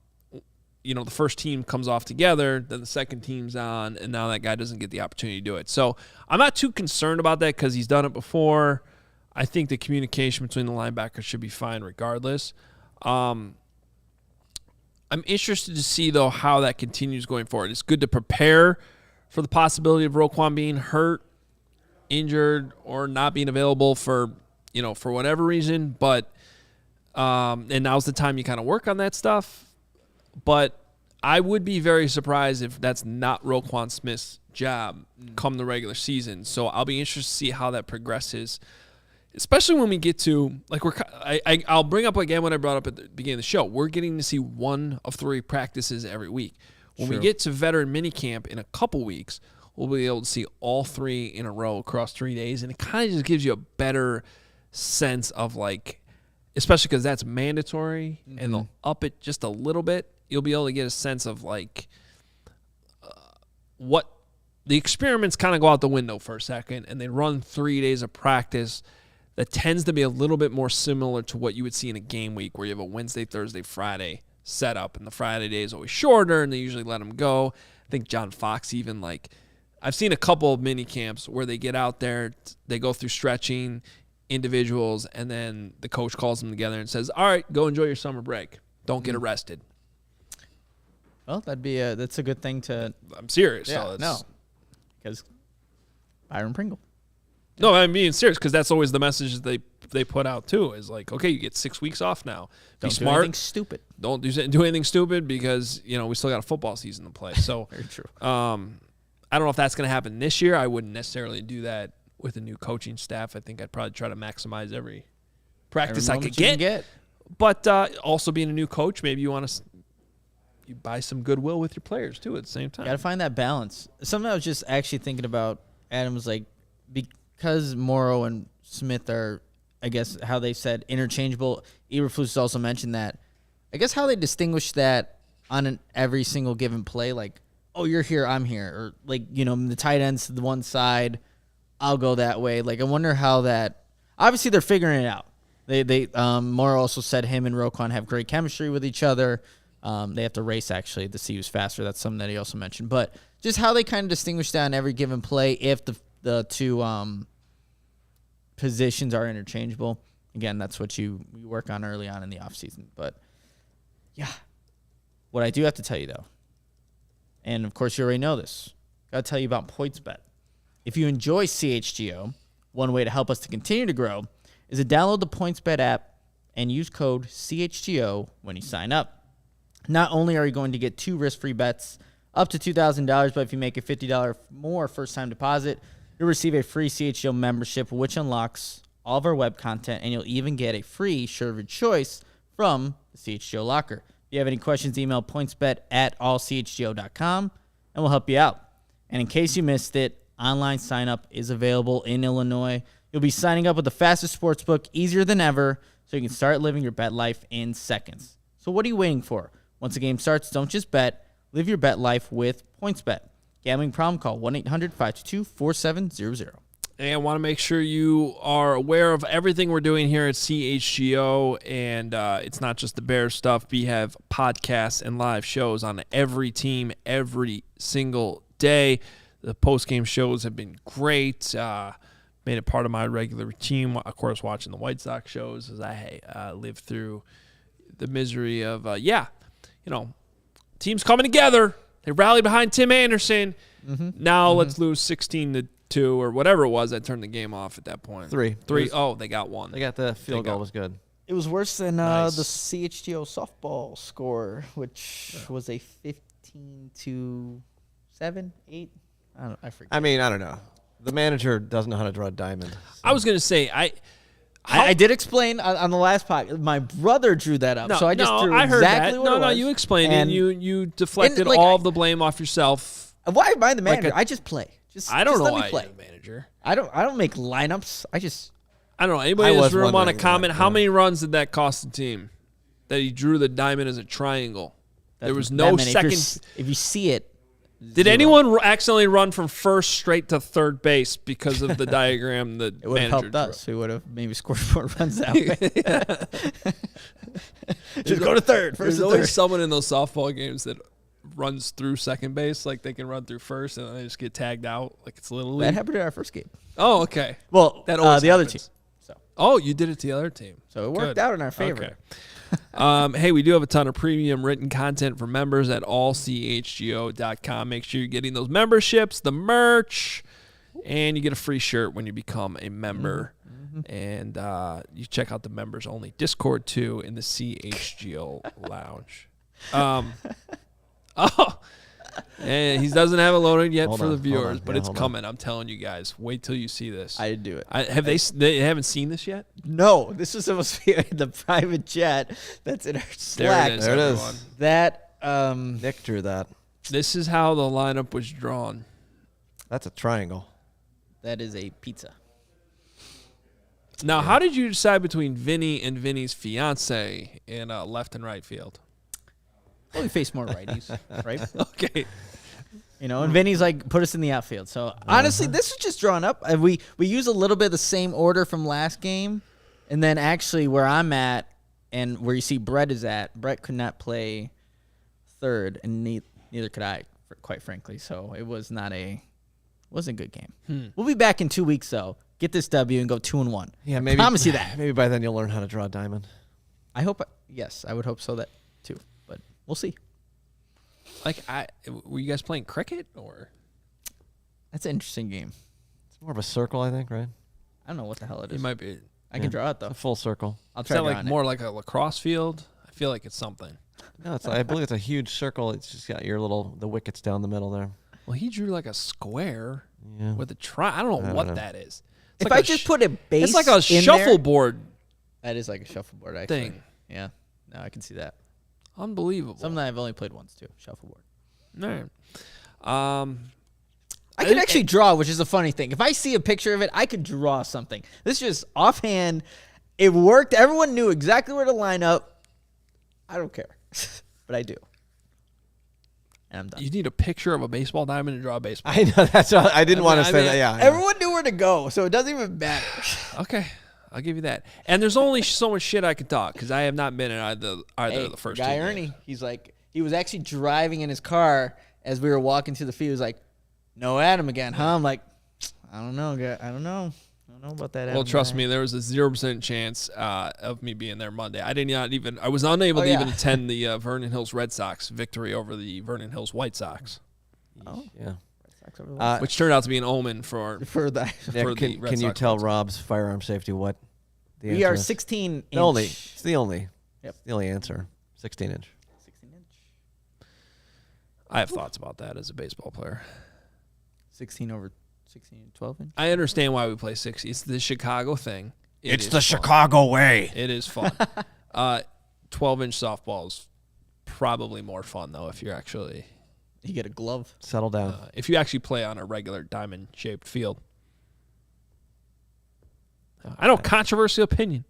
first team comes off together, then the second team's on, and now that guy doesn't get the opportunity to do it. So I'm not too concerned about that because he's done it before. I think the communication between the linebackers should be fine regardless. I'm interested to see, though, how that continues going forward. It's good to prepare for the possibility of Roquan being hurt, injured, or not being available for whatever reason. But and now's the time you kind of work on that stuff. But I would be very surprised if that's not Roquan Smith's job come the regular season. So I'll be interested to see how that progresses, especially when we get to, I'll bring up again what I brought up at the beginning of the show. We're getting to see 1 of 3 practices every week. When we get to veteran minicamp in a couple weeks, we'll be able to see all 3 in a row across 3 days. And it kind of just gives you a better sense of, especially because that's mandatory, and they'll up it just a little bit. You'll be able to get a sense of what the experiments kind of go out the window for a second, and they run 3 days of practice that tends to be a little bit more similar to what you would see in a game week where you have a Wednesday, Thursday, Friday setup, and the Friday day is always shorter, and they usually let them go. I think John Fox even I've seen a couple of mini camps where they get out there, they go through stretching individuals, and then the coach calls them together and says, all right, go enjoy your summer break. Don't get arrested. Well, that's a good thing to. I'm serious. Yeah, no, because Byron Pringle. No, I'm being serious because that's always the message that they put out too. Is okay, you get 6 weeks off now. Be smart. Do anything stupid. Don't do anything stupid because we still got a football season to play. So very true. I don't know if that's going to happen this year. I wouldn't necessarily do that with a new coaching staff. I think I'd probably try to maximize every practice I could get. But also being a new coach, maybe you want to. You buy some goodwill with your players, too, at the same time. Got to find that balance. Something I was just actually thinking about, Adam, was because Morrow and Smith are, I guess, how they said interchangeable. Eberflus also mentioned that. I guess how they distinguish that on every single given play, you're here, I'm here. Or, the tight end's to the one side, I'll go that way. I wonder how that – obviously, they're figuring it out. Morrow also said him and Roquan have great chemistry with each other. They have to race, actually, to see who's faster. That's something that he also mentioned. But just how they kind of distinguish that on every given play if the 2 positions are interchangeable. Again, that's what you work on early on in the offseason. But, yeah. What I do have to tell you, though, and, of course, you already know this, got to tell you about PointsBet. If you enjoy CHGO, one way to help us to continue to grow is to download the PointsBet app and use code CHGO when you sign up. Not only are you going to get 2 risk-free bets up to $2,000, but if you make a $50 more first-time deposit, you'll receive a free CHGO membership, which unlocks all of our web content, and you'll even get a free shirt of your choice from the CHGO locker. If you have any questions, email pointsbet@allchgo.com, and we'll help you out. And in case you missed it, online sign-up is available in Illinois. You'll be signing up with the fastest sportsbook, easier than ever, so you can start living your bet life in seconds. So what are you waiting for? Once the game starts, don't just bet. Live your bet life with PointsBet. Gambling problem? Call 1-800-522-4700. And want to make sure you are aware of everything we're doing here at CHGO. And it's not just the Bears stuff. We have podcasts and live shows on every team every single day. The post-game shows have been great. Made it part of my regular routine. Of course, watching the White Sox shows as I live through the misery of, teams coming together. They rallied behind Tim Anderson. Now let's lose 16-2 or whatever it was that turned the game off at that point. 3. Oh, they got one. They got the field goal was good. It was worse than Nice. the CHGO softball score, which was a 15-7, 8. I forget. I mean, I don't know. The manager doesn't know how to draw a diamond. So. I was going to say, I did explain on the last podcast. My brother drew that up, so I just drew I heard exactly that. what it was. No, you explained it, and you deflected like, all of the blame off yourself. Why am I the manager? Like I just play. I don't just know let why me play. you're the manager. I don't make lineups. I don't know. Anybody in I this was room want to wondering comment? that, How yeah. many runs did that cost the team? That he drew the diamond as a triangle. There was that no many. second. If you see it, Did 0. anyone accidentally run from first straight to third base because of the diagram the It would have manager helped us. drew? We would have maybe scored more runs that way. Just go to third. There's First and always third. someone in those softball games that runs through second base, like they can run through first, and then they just get tagged out, like it's Little League. That happened in our first game. Oh, okay. Well, That always the other team. happens. So Oh, you did it to the other team. it worked Good. out in our favor. Okay. Hey, we do have a ton of premium written content for members at allchgo.com. Make sure you're getting those memberships, the merch, and you get a free shirt when you become a member. And you check out the members only Discord too in the CHGO lounge. And he doesn't have it loaded yet Hold for on, the hold viewers, on. but Yeah, it's hold coming. I'm telling you guys. Wait till you see this. I did do it. Have they haven't seen this yet? No, this was supposed to be in the private chat that's in our Slack. There it is. There it is. everyone. That Nick drew that. This is how the lineup was drawn. That's a triangle. that is a pizza. Now, how did you decide between Vinny and Vinny's fiance in left and right field? Well, we face more righties, right? Okay. And Vinny's like, put us in the outfield. So honestly, this is just drawn up. We use a little bit of the same order from last game, and then actually where I'm at and where you see Brett is at, Brett could not play third, and neither could I, quite frankly. So it wasn't a good game. We'll be back in 2 weeks though. Get this W and go 2-1. Yeah, I promise you that. Maybe by then you'll learn how to draw a diamond. I hope. Yes, I would hope so that too. But we'll see. Were you guys playing cricket or? That's an interesting game. It's more of a circle, I think, right? I don't know what the hell it is. It might be. I can draw it though. A full circle. I'll Is try that drawing like it. more like a lacrosse field? I feel like it's something. No, I believe it's a huge circle. It's just got the wickets down the middle there. Well, he drew like a square Yeah. with a I don't know I what don't know. that is. If I just put a base, it's like a in there- shuffleboard That is like a shuffleboard actually. thing. Yeah. No, I can see that. Unbelievable. Something I've only played once too. Shuffleboard. All right. I can actually draw, which is a funny thing. If I see a picture of it, I could draw something. This is just offhand. It worked. Everyone knew exactly where to line up. I don't care, but I do. And I'm done. You need a picture of a baseball diamond to draw a baseball. I know that's what I didn't want to I say mean, that. Yeah. Everyone knew where to go, so it doesn't even matter. Okay, I'll give you that. And there's only so much shit I could talk because I have not been in either Hey, of the first guy two Ernie, games. he was actually driving in his car as we were walking to the field. He was like, "No Adam again, huh?" I'm like, "I don't know, guy. I don't know about that." Well, Adam trust guy." me, there was a 0% chance of me being there Monday. I was unable to even attend the Vernon Hills Red Sox victory over the Vernon Hills White Sox, Yeah. which turned out to be an omen for for that. Nick, for the Red can you Sox tell fans. Rob's firearm safety what the We answer are is? 16 The only. inch. It's the only. Yep. It's the only answer. 16 inch. 16 inch. I have thoughts about that as a baseball player. 16 over 16 and 12 inch. I understand why we play 60. It's the Chicago thing. It is fun. Chicago way. It is fun. 12-inch softball is probably more fun though if you're actually You get a glove. Settle down. if you actually play on a regular diamond-shaped field. I know, controversial opinion.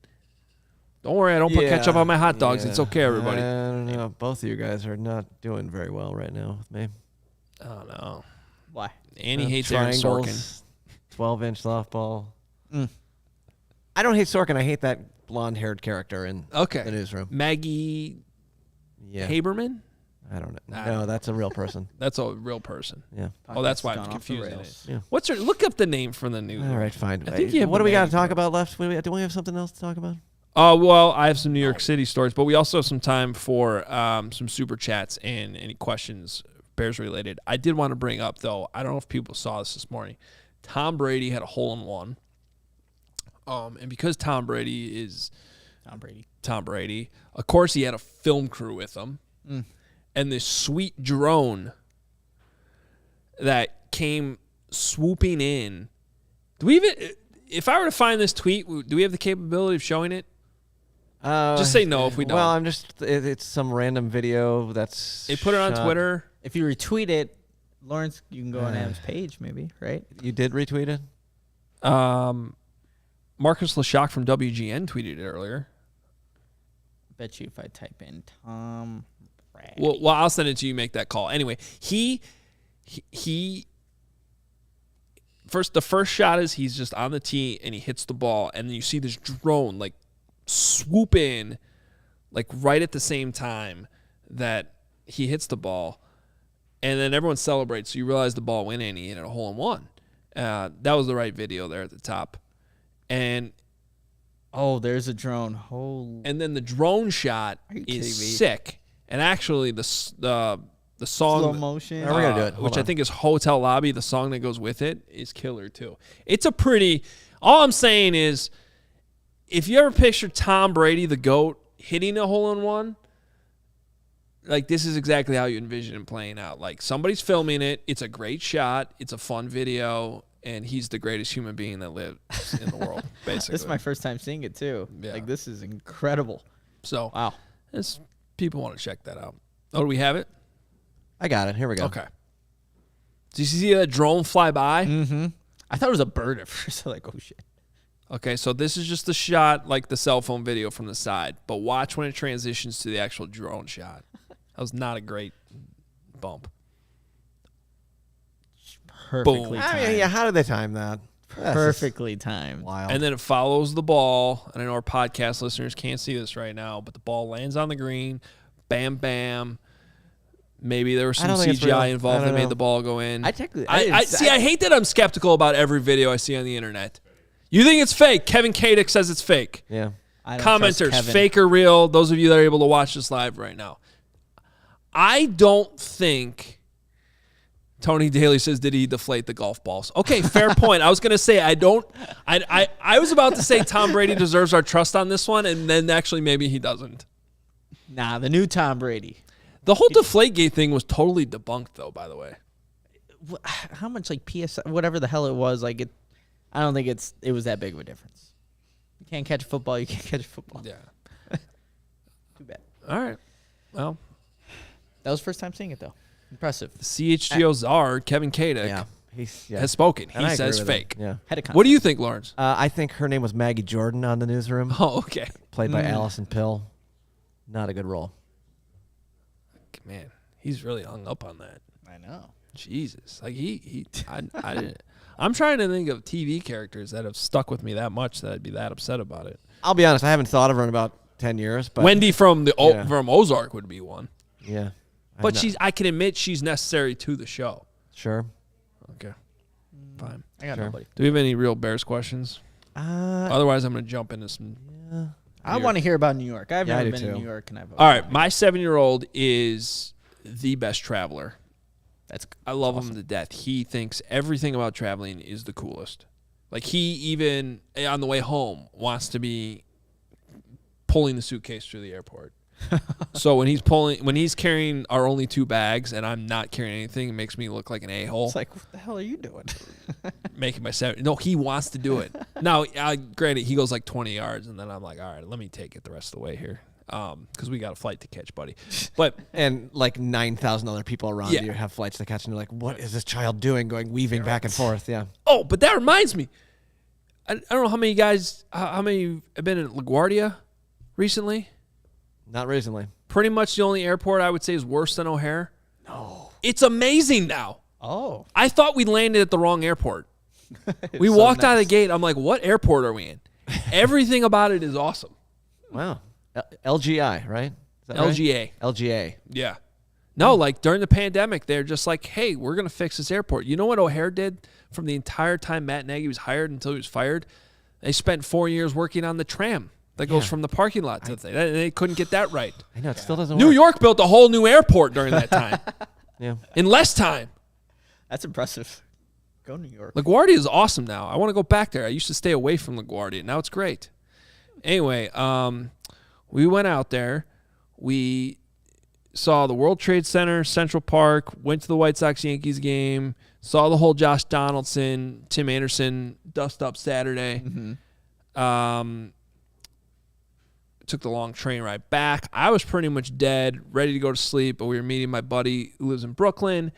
Don't worry, I don't put ketchup on my hot dogs. It's okay, everybody. I don't know. Both of you guys are not doing very well right now with me. I don't know. Why? Annie hates Aaron Sorkin. 12-inch softball. I don't hate Sorkin. I hate that blonde-haired character in the newsroom. Maggie Haberman? I don't know. No, that's a real person. That's a real person. Yeah. Oh, that's why I'm confusing it. Yeah. What's her? Look up the name from the news. All right, fine. I think you have what do we got to talk about left? Do we have something else to talk about? Well, I have some New York City stories, but we also have some time for some super chats and any questions Bears related. I did want to bring up, though, I don't know if people saw this morning. Tom Brady had a hole-in-one. And because Tom Brady is Tom Brady, of course he had a film crew with him. And this sweet drone that came swooping in. Do we even, if I were to find this tweet, do we have the capability of showing it? Just say no if we don't. Well, it's some random video that's They put it on Twitter. If you retweet it, Lawrence, you can go on Adam's page, maybe, right? You did retweet it? Marcus Leshock from WGN tweeted it earlier. Bet you if I type in Tom Brady. Well, I'll send it to you. Make that call. Anyway, the first shot is he's just on the tee and he hits the ball, and then you see this drone like swoop in, like right at the same time that he hits the ball, and then everyone celebrates. So you realize the ball went in. He hit a hole-in-one. That was the right video there at the top, and. Oh, there's a drone. And then the drone shot is sick. And actually, the song slow motion, we're gonna do it. Which I think is Hotel Lobby. The song that goes with it is killer too. It's a pretty. All I'm saying is, if you ever picture Tom Brady, the GOAT, hitting a hole-in-one, like this is exactly how you envision him playing out. Like somebody's filming it. It's a great shot. It's a fun video. And he's the greatest human being that lives in the world, basically. This is my first time seeing it, too. Yeah. Like, this is incredible. So, wow. People want to check that out. Oh, do we have it? I got it. Here we go. Okay. Did you see that drone fly by? Mm-hmm. I thought it was a bird at first. Like, oh, shit. Okay, so this is just the shot, like the cell phone video from the side. But watch when it transitions to the actual drone shot. That was not a great bump. Perfectly timed. I mean, yeah, how did they time that? Perfectly timed. Wild. And then it follows the ball. And I know our podcast listeners can't see this right now, but the ball lands on the green. Bam, bam. Maybe there was some CGI involved that made the ball go in. I hate that I'm skeptical about every video I see on the internet. You think it's fake? Kevin Kadick says it's fake. Yeah. Commenters, fake or real? Those of you that are able to watch this live right now. I don't think... Tony Daly says, did he deflate the golf balls? Okay, fair point. I was going to say, I was about to say Tom Brady deserves our trust on this one, and then actually maybe he doesn't. Nah, the new Tom Brady. The whole Deflategate thing was totally debunked, though, by the way. How much, like, PSI, whatever the hell it was, like, I don't think it was that big of a difference. You can't catch a football, you can't catch a football. Yeah. Too bad. All right. Well. That was the first time seeing it, though. Impressive. The CHGO czar, Kevin Kadick, has spoken. He says fake. Yeah. What do you think, Lawrence? I think her name was Maggie Jordan on the newsroom. Oh, okay. Played by Allison Pill. Not a good role. Man, he's really hung up on that. I know. Jesus. Like I'm trying to think of TV characters that have stuck with me that much that I'd be that upset about it. I'll be honest, I haven't thought of her in about 10 years. But Wendy from from Ozark would be one. Yeah. But I can admit she's necessary to the show. Sure. Okay. Fine. I got nobody. Do we have any real Bears questions? Otherwise, I'm going to jump into some. Yeah. I want to hear about New York. I've never been to New York. All right. My 7-year-old is the best traveler. I love him to death. He thinks everything about traveling is the coolest. Like, he even, on the way home, wants to be pulling the suitcase through the airport. So when he's carrying our only 2 bags and I'm not carrying anything, it makes me look like an a-hole. It's like, what the hell are you doing? Making my 7. No, he wants to do it. Now, granted, he goes like 20 yards, and then I'm like, all right, let me take it the rest of the way here, because we got a flight to catch, buddy. But and like 9,000 other people around you have flights to catch, and you're like, what is this child doing? Weaving back and forth. Yeah. Oh, but that reminds me. I don't know how many guys, how many have been at LaGuardia recently. Not recently. Pretty much the only airport I would say is worse than O'Hare. No. It's amazing now. Oh. I thought we landed at the wrong airport. We walked out of the gate. I'm like, what airport are we in? Everything about it is awesome. Wow. LGI, right? Is that LGA. Right? LGA. Yeah. No, like during the pandemic, they're just like, hey, we're going to fix this airport. You know what O'Hare did from the entire time Matt Nagy was hired until he was fired? They spent 4 years working on the tram that goes from the parking lot to the thing. And they couldn't get that right. I know, it still doesn't work. New York built a whole new airport during that time. Yeah. In less time. That's impressive. Go New York. LaGuardia is awesome now. I want to go back there. I used to stay away from LaGuardia. Now it's great. Anyway, we went out there. We saw the World Trade Center, Central Park, went to the White Sox-Yankees game, saw the whole Josh Donaldson, Tim Anderson dust-up Saturday. Took the long train ride back. I was pretty much dead, ready to go to sleep, but we were meeting my buddy who lives in Brooklyn,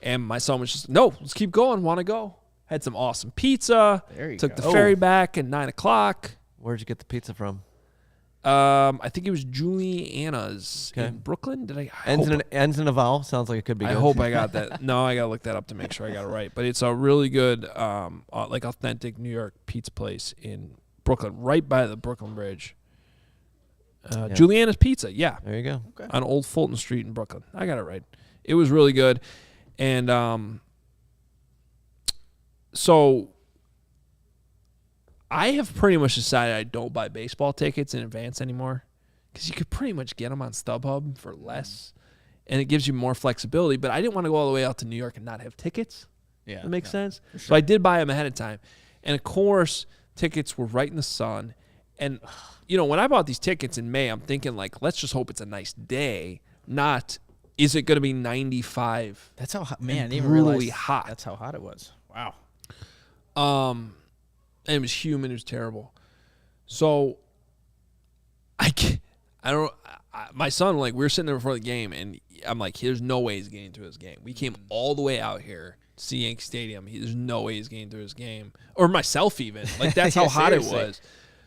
and my son was just, no, let's keep going, want to go. Had some awesome pizza. Took the ferry back at 9 o'clock. Where'd you get the pizza from? I think it was Juliana's in Brooklyn. Did I? Ends in a vowel. Sounds like it could be good. I hope I got that. No, I got to look that up to make sure I got it right. But it's a really good, like authentic New York pizza place in Brooklyn, right by the Brooklyn Bridge. Juliana's Pizza, yeah. There you go. Okay. On Old Fulton Street in Brooklyn. I got it right. It was really good. And so I have pretty much decided I don't buy baseball tickets in advance anymore because you could pretty much get them on StubHub for less, and it gives you more flexibility. But I didn't want to go all the way out to New York and not have tickets. Yeah, that makes sense. Sure. So I did buy them ahead of time. And, of course, tickets were right in the sun. And, you know, when I bought these tickets in May, I'm thinking, like, let's just hope it's a nice day, not is it going to be 95. That's how hot, man. I didn't brutally realize hot. That's how hot it was. Wow. And it was humid. It was terrible. So my son, like, we were sitting there before the game, and I'm like, there's no way he's getting through his game. We came all the way out here to see Yankee Stadium. There's no way he's getting through his game. Or myself even. Like, that's how hot it was.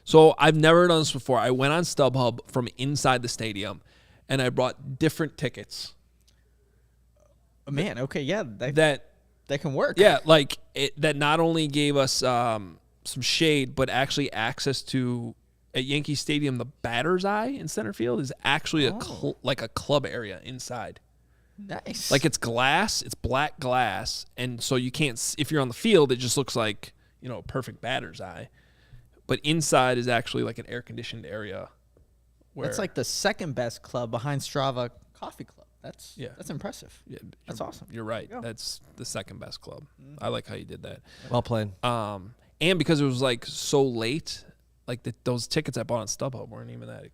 So I've never done this before. I went on StubHub from inside the stadium, and I brought different tickets. Man, okay, yeah. That can work. Yeah, like, that not only gave us some shade, but actually access to, at Yankee Stadium, the batter's eye in center field is actually like a club area inside. Nice. Like, it's glass, it's black glass, and so you can't, if you're on the field, it just looks like, you know, a perfect batter's eye. But inside is actually like an air-conditioned area. That's like the second best club behind Strava Coffee Club. That's impressive. Yeah, that's awesome. You're right. That's the second best club. I like how you did that. Well played. And because it was like so late, like those tickets I bought on StubHub weren't even that.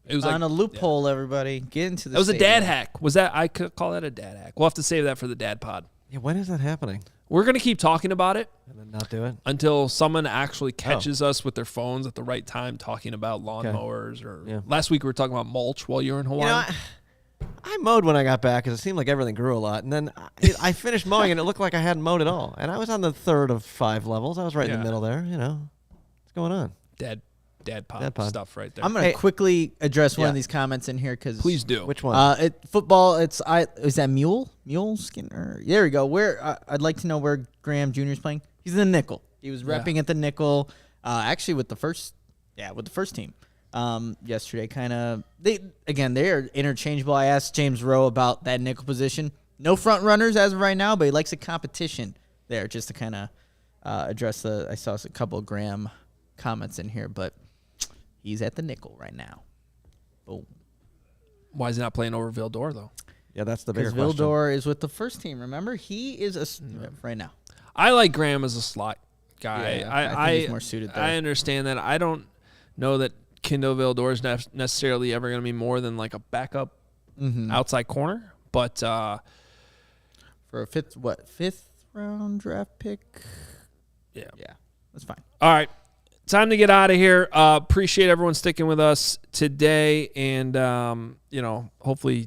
It was on a loophole. Everybody get into the. That was a dad hack. Was that? I could call that a dad hack. We'll have to save that for the dad pod. Yeah, when is that happening? We're gonna keep talking about it and then not do it until someone actually catches us with their phones at the right time talking about lawnmowers. Or last week we were talking about mulch while you were in Hawaii. You know, I mowed when I got back because it seemed like everything grew a lot, and then I finished mowing and it looked like I hadn't mowed at all. And I was on the third of 5 levels. I was right in the middle there. You know, what's going on? Dad pod stuff right there. I'm going to quickly address one of these comments in here because please do. Which one? Football. Is that Mule Skinner? There we go. Where I'd like to know where Graham Jr. is playing. He's in the nickel. He was repping at the nickel. Actually, with the first team. Yesterday, they're interchangeable. I asked James Rowe about that nickel position. No front runners as of right now, but he likes a competition there. Just to kind of address I saw a couple of Graham comments in here, but. He's at the nickel right now. Boom. Why is he not playing over Vildor, though? Yeah, that's the bigger question. Because Vildor is with the first team, remember? He is right now. I like Graham as a slot guy. Yeah, I think he's more suited there. I understand that. I don't know that Kindle Vildor is necessarily ever going to be more than like a backup outside corner. But for a fifth round draft pick? Yeah, that's fine. All right. Time to get out of here. Appreciate everyone sticking with us today and, hopefully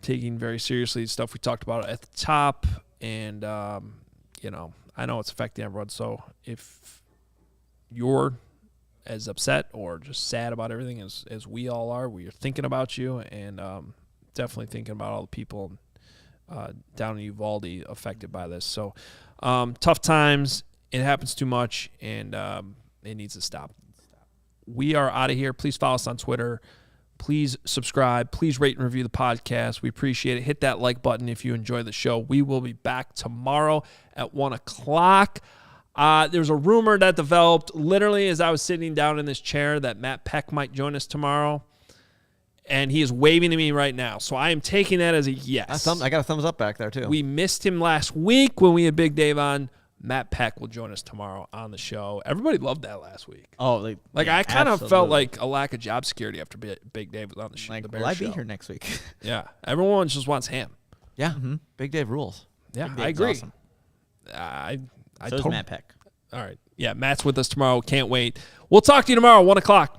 taking very seriously the stuff we talked about at the top. And, I know it's affecting everyone. So if you're as upset or just sad about everything as we all are, we are thinking about you and definitely thinking about all the people down in Uvalde affected by this. So Tough times. It happens too much, and it needs to stop. We are out of here. Please follow us on Twitter. Please subscribe. Please rate and review the podcast. We appreciate it. Hit that like button if you enjoy the show. We will be back tomorrow at 1 o'clock. There's a rumor that developed literally as I was sitting down in this chair that Matt Peck might join us tomorrow. And he is waving to me right now. So I am taking that as a yes. I got a thumbs up back there, too. We missed him last week when we had Big Dave on. Matt Peck will join us tomorrow on the show. Everybody loved that last week. Oh, I kind of felt like a lack of job security after Big Dave was on the show. Like, the Bears will I show. be here next week? Yeah. Everyone just wants him. Yeah. Big Dave rules. Yeah, Big I Dave's agree. awesome. I So is Matt Peck. All right. Yeah, Matt's with us tomorrow. Can't wait. We'll talk to you tomorrow, 1 o'clock.